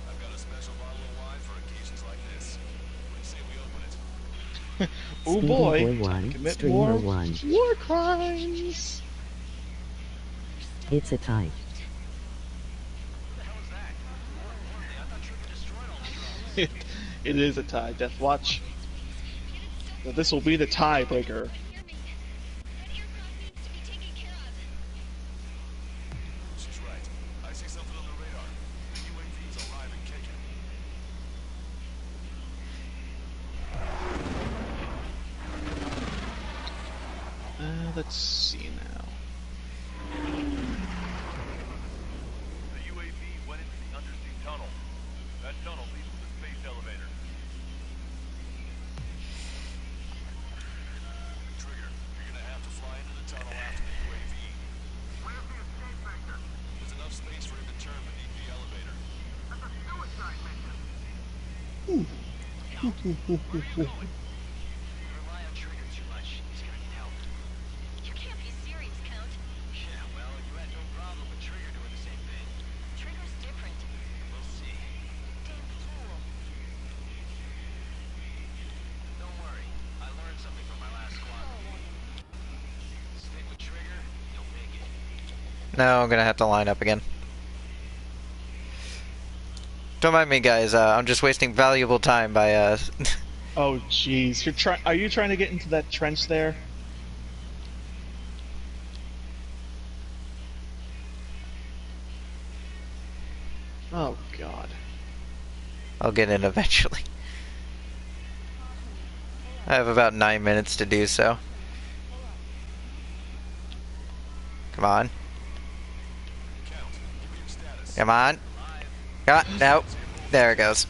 I've got a special bottle of wine for occasions like this. What do you say we open it? Oh Speedy boy, Boy 1, commit Streamer more 1. war crimes. It's a tie. It is a tie. Death Watch. Now this will be the tiebreaker. She's right. I see something on the radar. The UAV's alive and kicking. Let's see now. The UAV went into the undersea tunnel. That tunnel leads to the space elevator. Trigger, you're gonna have to fly into the tunnel after the UAV. Where's the escape vector? There's enough space for him to turn beneath the elevator. That's a suicide mission. Rely on Trigger too much. He's gonna need help. You can't be serious, Count. Yeah, well, you had no problem with Trigger doing the same thing. Trigger's different. We'll see. Damn fool. Don't worry. I learned something from my last squadron. Stick with Trigger, you'll make it. No, I'm gonna have to line up again. Don't mind me, guys. I'm just wasting valuable time by Oh jeez, are you trying to get into that trench there? Oh god. I'll get in eventually. I have about 9 minutes to do so. Come on. Come on. Come on. Nope. There it goes.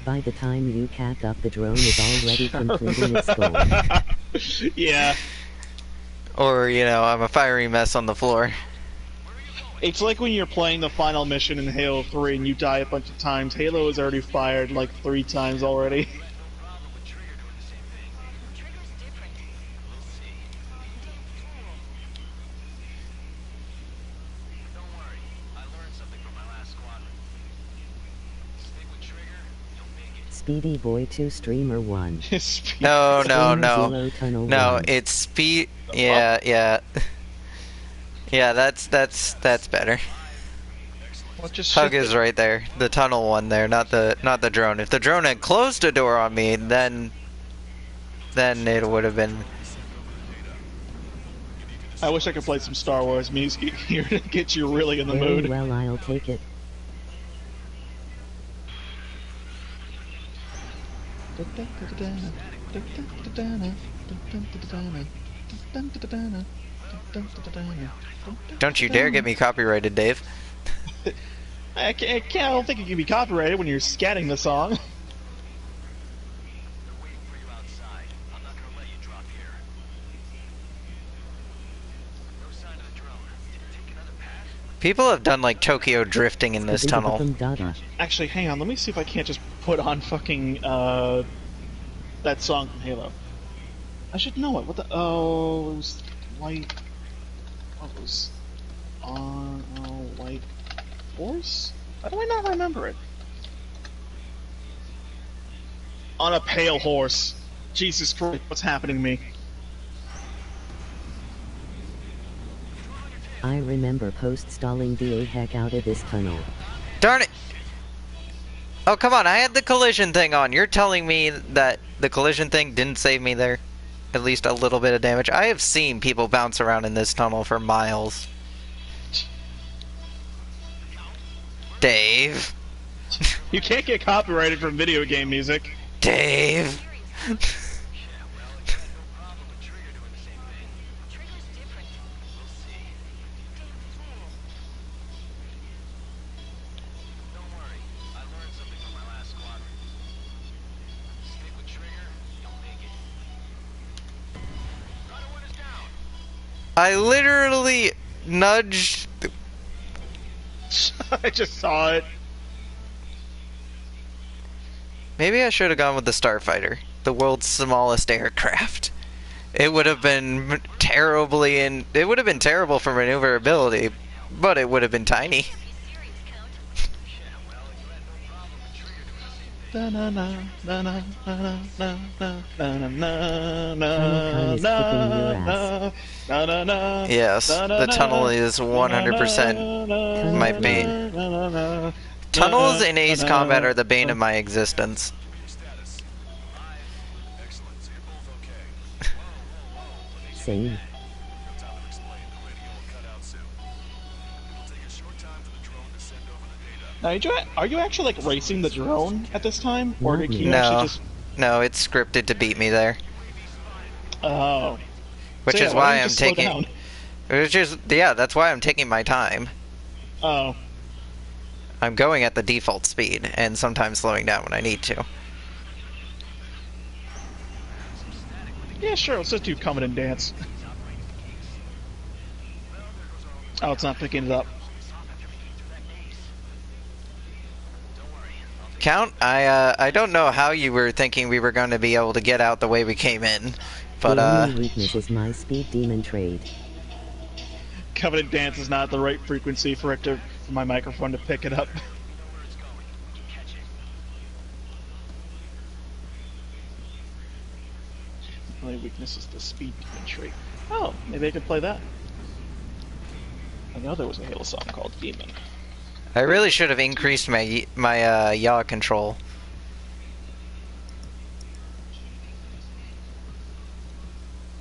By the time you cat up, the drone is already completing its goal. Yeah. Or, you know, I'm a fiery mess on the floor. It's like when you're playing the final mission in Halo 3 and you die a bunch of times. Halo has already fired like 3 times already. Trigger's different. Don't worry. I learned something from my last squadron. Stick with Trigger, you'll make it. Speedy Boy 2 Streamer 1. No, no, Streamer no. 0 Tunnel No, 1. it's speed. Yeah, yeah. Yeah, that's better. Well, just Hug shift is it. right there. The tunnel one there, not the drone. If the drone had closed a door on me, then it would have been. I wish I could play some Star Wars music here to get you really in the Very mood. well, I'll take it. Don't you dare get me copyrighted, Dave. I don't think it can be copyrighted when you're scatting the song. They're waiting for you outside. I'm not gonna let you drop here. No sign of the drone. Did it take another path? People have done like Tokyo drifting in this tunnel. Actually, hang on. Let me see if I can't just put on fucking that song from Halo. I should know it. What the? Oh, it was White. What was on White Horse? How do I not remember it? On a Pale Horse. Jesus Christ, what's happening to me? I remember post-stalling the heck out of this tunnel. Darn it! Oh, come on, I had the collision thing on. You're telling me that the collision thing didn't save me there? At least a little bit of damage. I have seen people bounce around in this tunnel for miles. Dave. You can't get copyrighted from video game music. Dave. I literally nudged. I just saw it. Maybe I should have gone with the Starfighter, the world's smallest aircraft. It would have been it would have been terrible for maneuverability, but it would have been tiny. Yes, the tunnel is 100% my bane. Tunnels in Ace Combat are the bane of my existence. Same. Now, are you actually like racing the drone at this time, or did you actually just? No, it's scripted to beat me there. Oh. Which is why I'm taking. That's why I'm taking my time. Oh. I'm going at the default speed, and sometimes slowing down when I need to. Yeah, sure. Let's just do Come and Dance. Oh, it's not picking it up. Count, I don't know how you were thinking we were going to be able to get out the way we came in, but The only weakness is my speed demon trade. Covenant Dance is not the right frequency for my microphone to pick it up. The only weakness is the speed demon trait. Oh, maybe I could play that. I know there was a Halo song called Demon. I really should have increased my yaw control.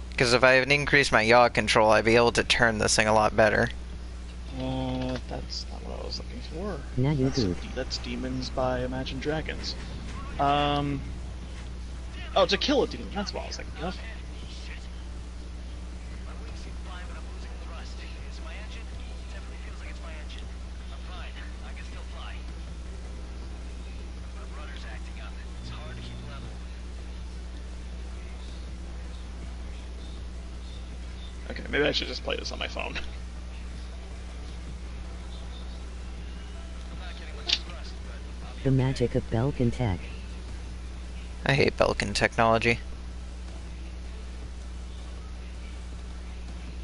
Because if I had increased my yaw control, I'd be able to turn this thing a lot better. That's not what I was looking for. Now you do. That's Demons by Imagine Dragons. Oh, to kill a demon. That's what I was thinking of. Okay, maybe I should just play this on my phone. The magic of Belkin Tech. I hate Belkin technology.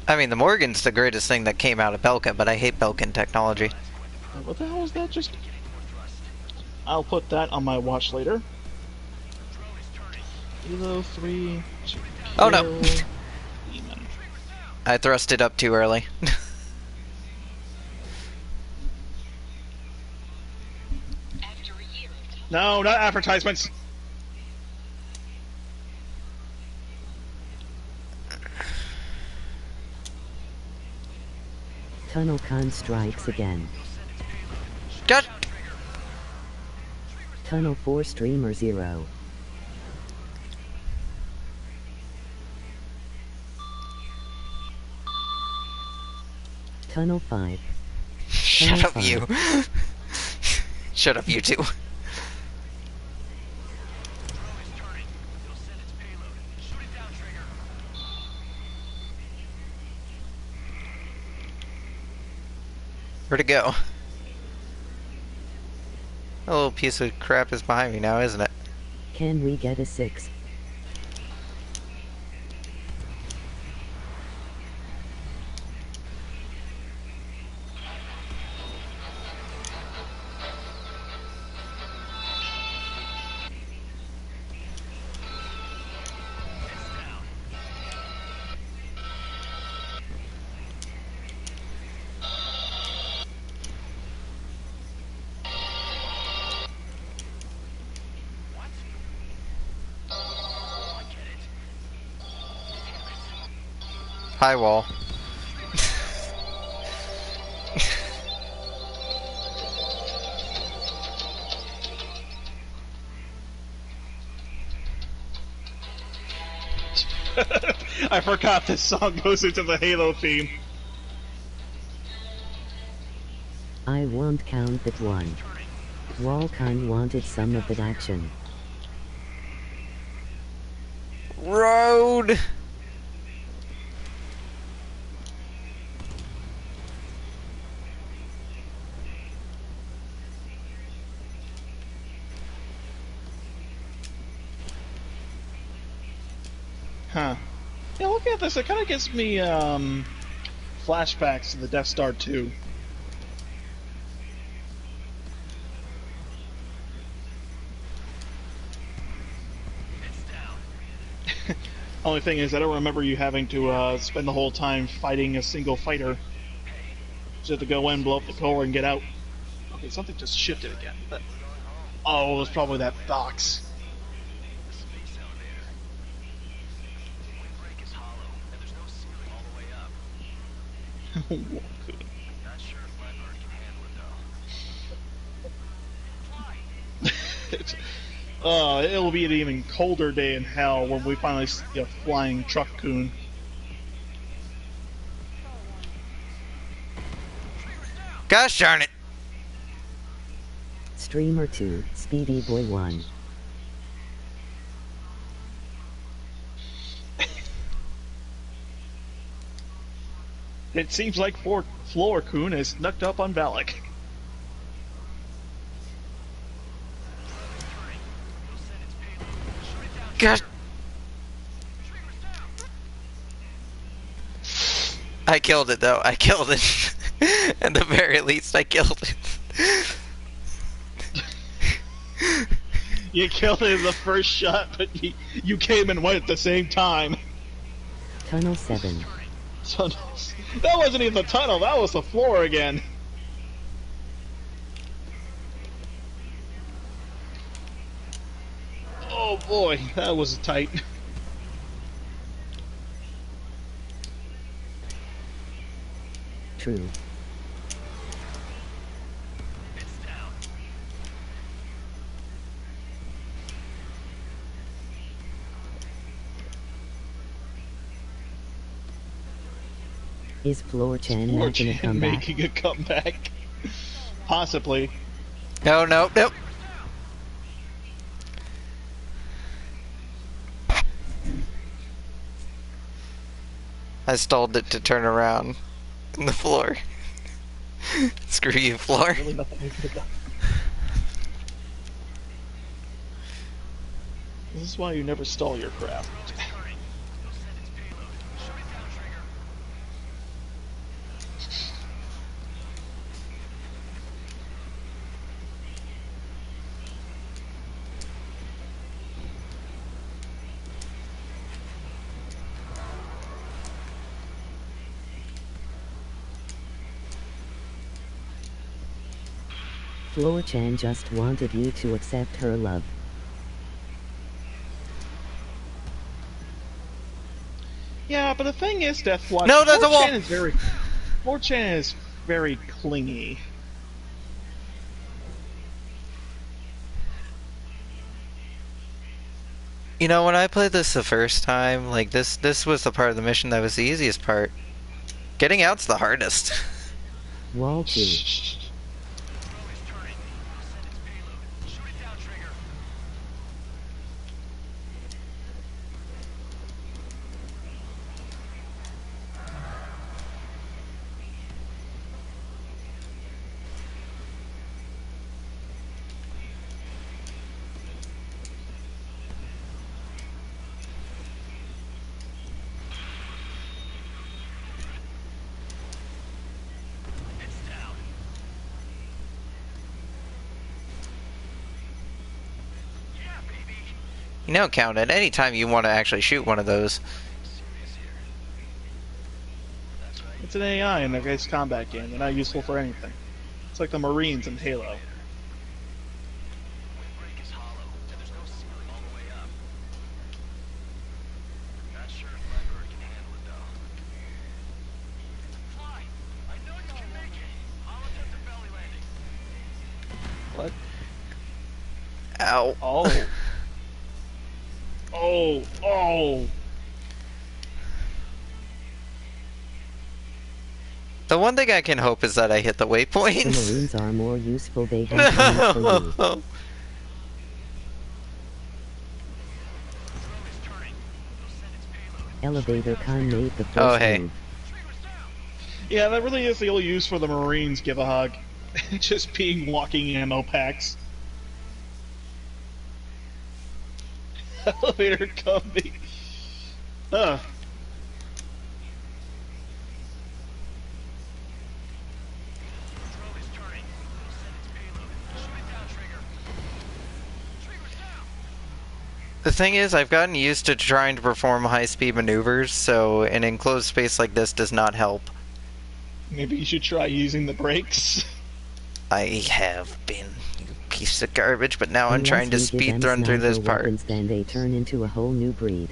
I mean, the Morgan's the greatest thing that came out of Belkin, but I hate Belkin technology. What the hell is that? Just... I'll put that on my watch later. Halo 3... Oh no! I thrust it up too early. No, not advertisements! Tunnel Con strikes again. Got. Tunnel 4 Streamer 0. Tunnel 5. Shut up, you. Shut up, you two. Where'd it go? A little piece of crap is behind me now, isn't it? Can we get a 6? Hi, wall. I forgot this song goes into the Halo theme. I won't count that one. Walcon wanted some of that action. Road! Huh. Yeah, looking at this, it kind of gives me flashbacks to the Death Star 2. Only thing is, I don't remember you having to spend the whole time fighting a single fighter. Just have to go in, blow up the core, and get out. Okay, something just shifted again. Oh, it was probably that box. The space elevator. Windbreak is hollow, and there's no ceiling all the way up. Not sure if Leopard can handle it, though. It'll be an even colder day in hell when we finally see a flying truck coon. Gosh darn it! Streamer 2, Speedy Boy 1. It seems like Floor Coon has snuck up on Valak. Gosh! I killed it though. I killed it. At the very least, I killed it. You killed it in the first shot, but you came and went at the same time. Tunnel 7. Tunnels. That wasn't even the tunnel, that was the floor again. Oh boy, that was tight. True. Is Floor Chan making a comeback? Making a comeback? Possibly. No, no, nope. I stalled it to turn around on the floor. Screw you, Floor. Really nothing we could have done. This is why you never stall your craft. Floor Chan just wanted you to accept her love. Yeah, but the thing is, Deathwatch, No, there's a wall! Floor Chan is very clingy. You know, when I played this the first time, like this was the part of the mission that was the easiest part. Getting out's the hardest. Wall 2. You know, Count, at any time you want to actually shoot one of those. It's an AI in their base combat game. They're not useful for anything. It's like the Marines in Halo. Windbreak is hollow, and there's no ceiling all the way up. Not sure if Leopard can handle it, though. Ow. Oh. Oh. Oh. The one thing I can hope is that I hit the The waypoints. Marines are more useful. They have guns for you. No. Elevator Khan made the first Oh, hey. move. Yeah, that really is the only use for the Marines, give a hug. Just being walking ammo packs. Elevator coming. Ugh. The thing is, I've gotten used to trying to perform high-speed maneuvers, so an enclosed space like this does not help. Maybe you should try using the brakes. I have been, you piece of garbage, but now I'm Unless trying to we give speed them run through this sniper part. weapons, then they turn into a whole new breed.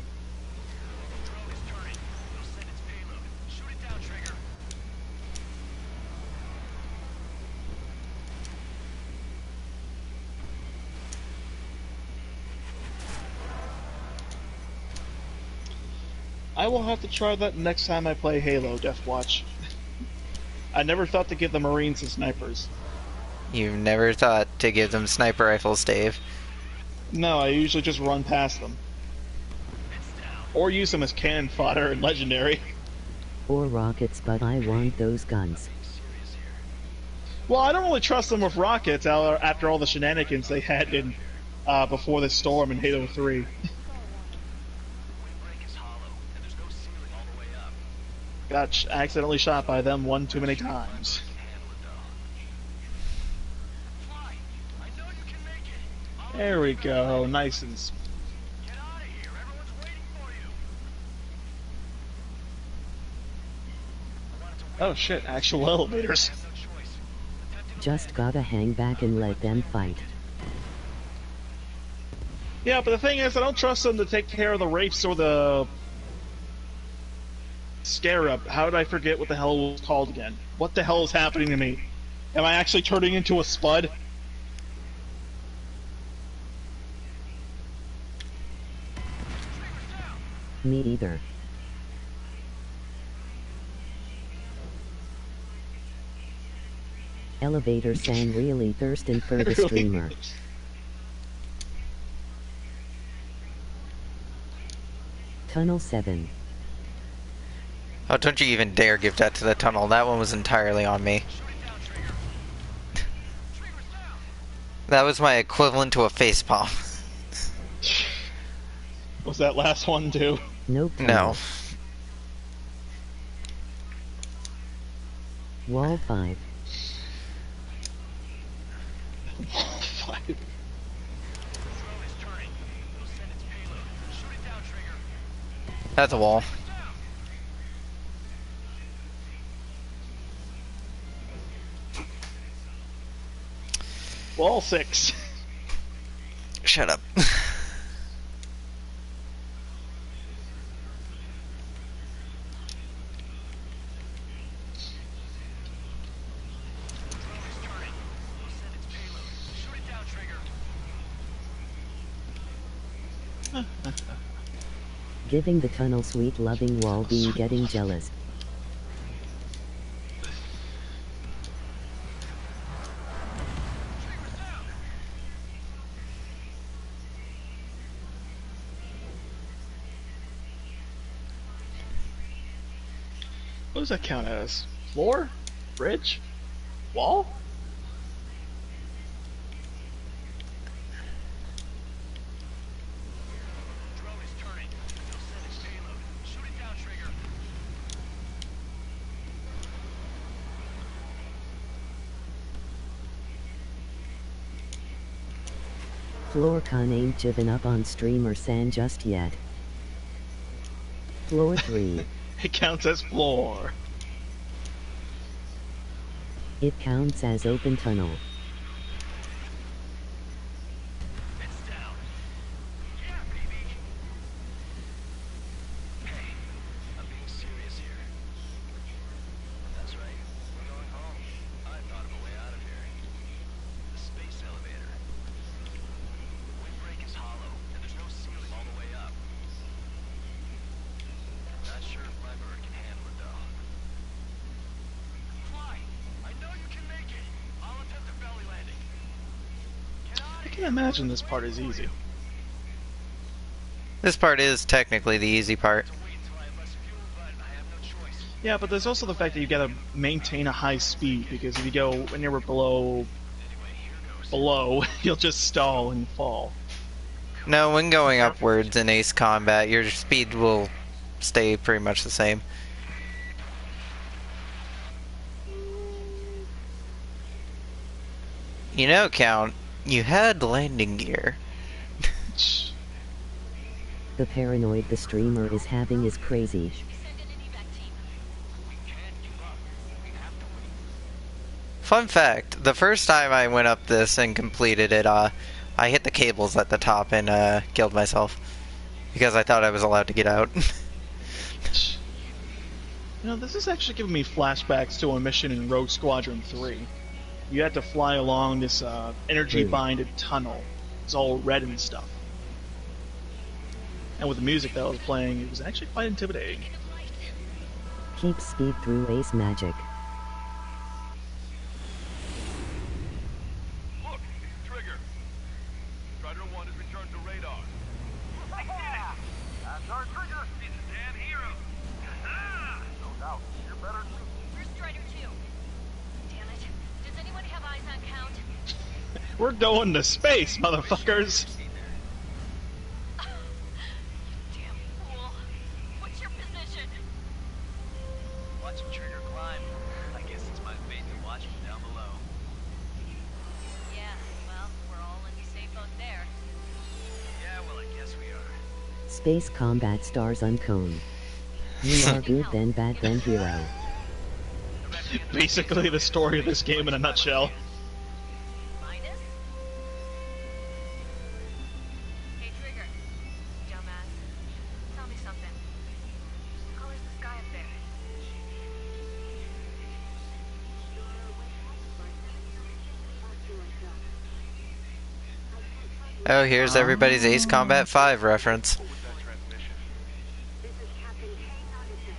I will have to try that next time I play Halo Deathwatch. I never thought to give the Marines as snipers. You've never thought to give them sniper rifles, Dave. No, I usually just run past them. Or use them as cannon fodder in Legendary. Or rockets, but I want those guns. Well, I don't really trust them with rockets after all the shenanigans they had in before the storm in Halo 3. Got accidentally shot by them one too many times. There we go, nice and smooth. Oh shit, actual elevators. Just gotta hang back and let them fight. Yeah, but the thing is, I don't trust them to take care of the Wraiths or the Scarab. How did I forget what the hell it was called again? What the hell is happening to me? Am I actually turning into a Spud? Me either. Elevator San really thirsting for the streamer. Tunnel 7. Oh, don't you even dare give that to the tunnel. That one was entirely on me. That was my equivalent to a facepalm. Was that last one too? Nope. No. Wall 5. That's a wall. Wall 6. Shut up. Giving the tunnel sweet loving wall being getting jealous. What does that count as? Floor? Bridge? Wall? Floorcon ain't given up on streamer San just yet. Floor 3. It counts as floor. It counts as open tunnel. can imagine this part is easy. This part is technically the easy part. Yeah, but there's also the fact that you gotta maintain a high speed, because if you go anywhere below, you'll just stall and fall. No, when going upwards in Ace Combat, your speed will stay pretty much the same. You know, Count, you had landing gear. The paranoid the streamer is having is crazy. Fun fact, the first time I went up this and completed it, I hit the cables at the top and killed myself. Because I thought I was allowed to get out. You know, this is actually giving me flashbacks to a mission in Rogue Squadron 3. You had to fly along this energy-binded tunnel. It's all red and stuff. And with the music that was playing, it was actually quite intimidating. Keep speed through Ace Magic. Look, Trigger. Strider 1 has returned to radar. That's our Trigger. He's a damn hero. No doubt. You're better than me. Where's Strider 2? Damn it. Does anyone have eyes on Count? We're going to space, motherfuckers! Damn fool. What's your position? Watching Trigger climb. I guess it's my fate to watch him down below. Yeah, well, we're all in the safe boat there. Yeah, well, I guess we are. Space Combat Stars Uncone. You are good then bad then hero. Basically the story of this game in a nutshell. Minus? Hey, Trigger. Dumbass. Tell me something. What color's the sky up there? Oh, here's everybody's Ace Combat 5 reference. This is Captain Kay Nagase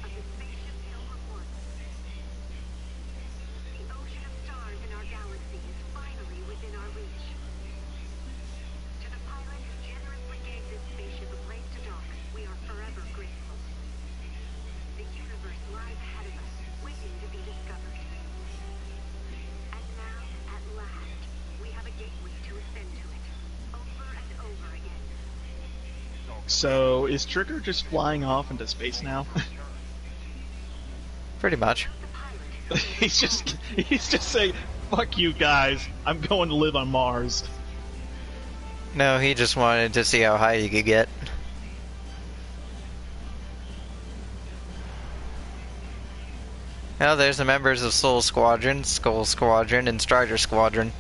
of the Spaceship Silver One. The ocean of stars in our galaxy is finally within our reach. To the pilot who generously gave this spaceship a place to dock, we are forever grateful. The universe lies ahead of us, waiting to be discovered. And now, at last, we have a gateway to ascend to it. Over and over again. So, is Trigger just flying off into space now? Pretty much. he's just saying, fuck you guys, I'm going to live on Mars. No, he just wanted to see how high he could get. Now there's the members of Soul Squadron, Skull Squadron, and Strider Squadron.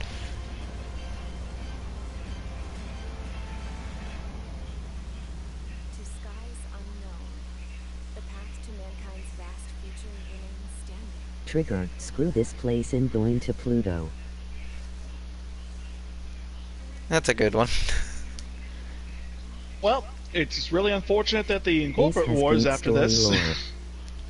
To skies unknown, the path to mankind's vast future remains standing. Trigger, screw this place and going to Pluto. That's a good one. Well, it's really unfortunate that the Ace Incorporate has wars good after story this. lore.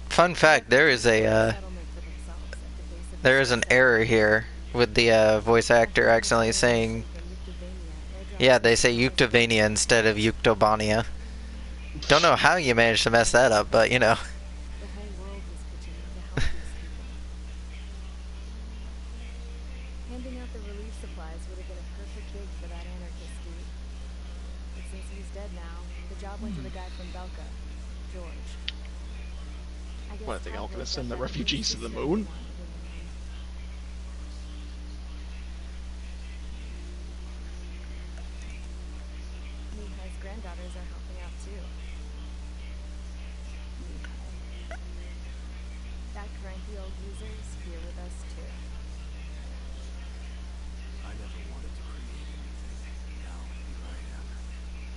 Fun fact, there is a Settlement for themselves at the base of there is an error here with the voice actor accidentally saying, yeah, they say Yuktavania instead of Yuktobania. Don't know how you managed to mess that up, but you know. the whole world was pitching in to help these people. Handing out the relief supplies would have been a perfect gig for that anarchist dude. But since he's dead now, the job went to the guy from Belka, George. I guess What, they all Outbreak gonna send got the that refugees to the relief moon? system. Mihai's granddaughters are helping out too. Mihai. That cranky old user's here with us too. I never wanted to create anything. Now, here I am,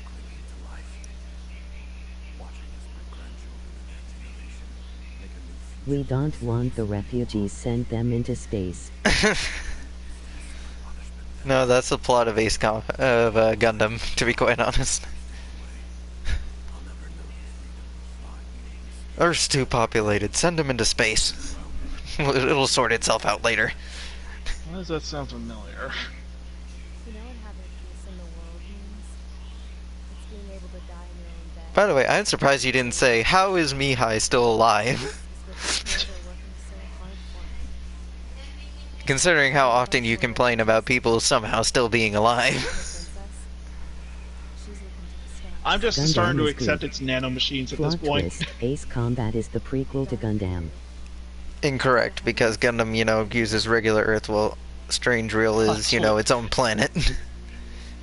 clinging to life. Watching as my grandchildren and their generation make a new future. We don't want the refugees, send them into space. No, that's the plot of Gundam, to be quite honest. I'll never know the freedom of flying. Earth's too populated. Send them into space. It'll sort itself out later. Why does that sound familiar? You know, I'm having By the way, I'm surprised you didn't say, how is Mihai still alive? They're working so hard for. Considering how often you complain about people somehow still being The alive. princess. She's looking to the stars. I'm just Gundam starting to is accept good. it's nanomachines at this Plot point. twist, Ace Combat is the prequel to Gundam. Incorrect, because Gundam, uses regular Earth, while Strange Reel is, its own planet.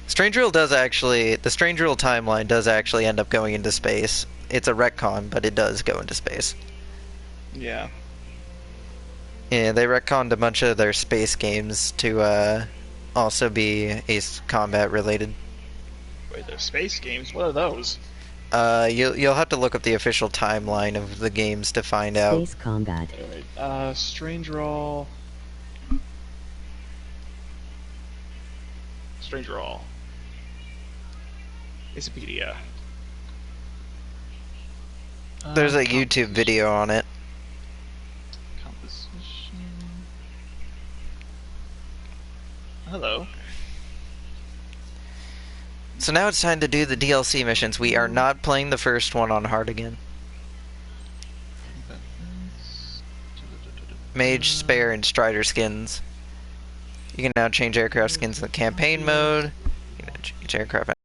Strange Reel the Strange Reel timeline does actually end up going into space. It's a retcon, but it does go into space. Yeah. Yeah, they retconned a bunch of their space games to also be Ace Combat related. Wait, there's space games? What are those? You'll have to look up the official timeline of the games to find out. Space Combat. Alright, Stranger All. Stranger All. Wikipedia. There's a YouTube video on it. Composition. Hello. So now it's time to do the DLC missions. We are not playing the first one on hard again. Mage, Spare, and Strider skins. You can now change aircraft skins in the campaign mode. You can change aircraft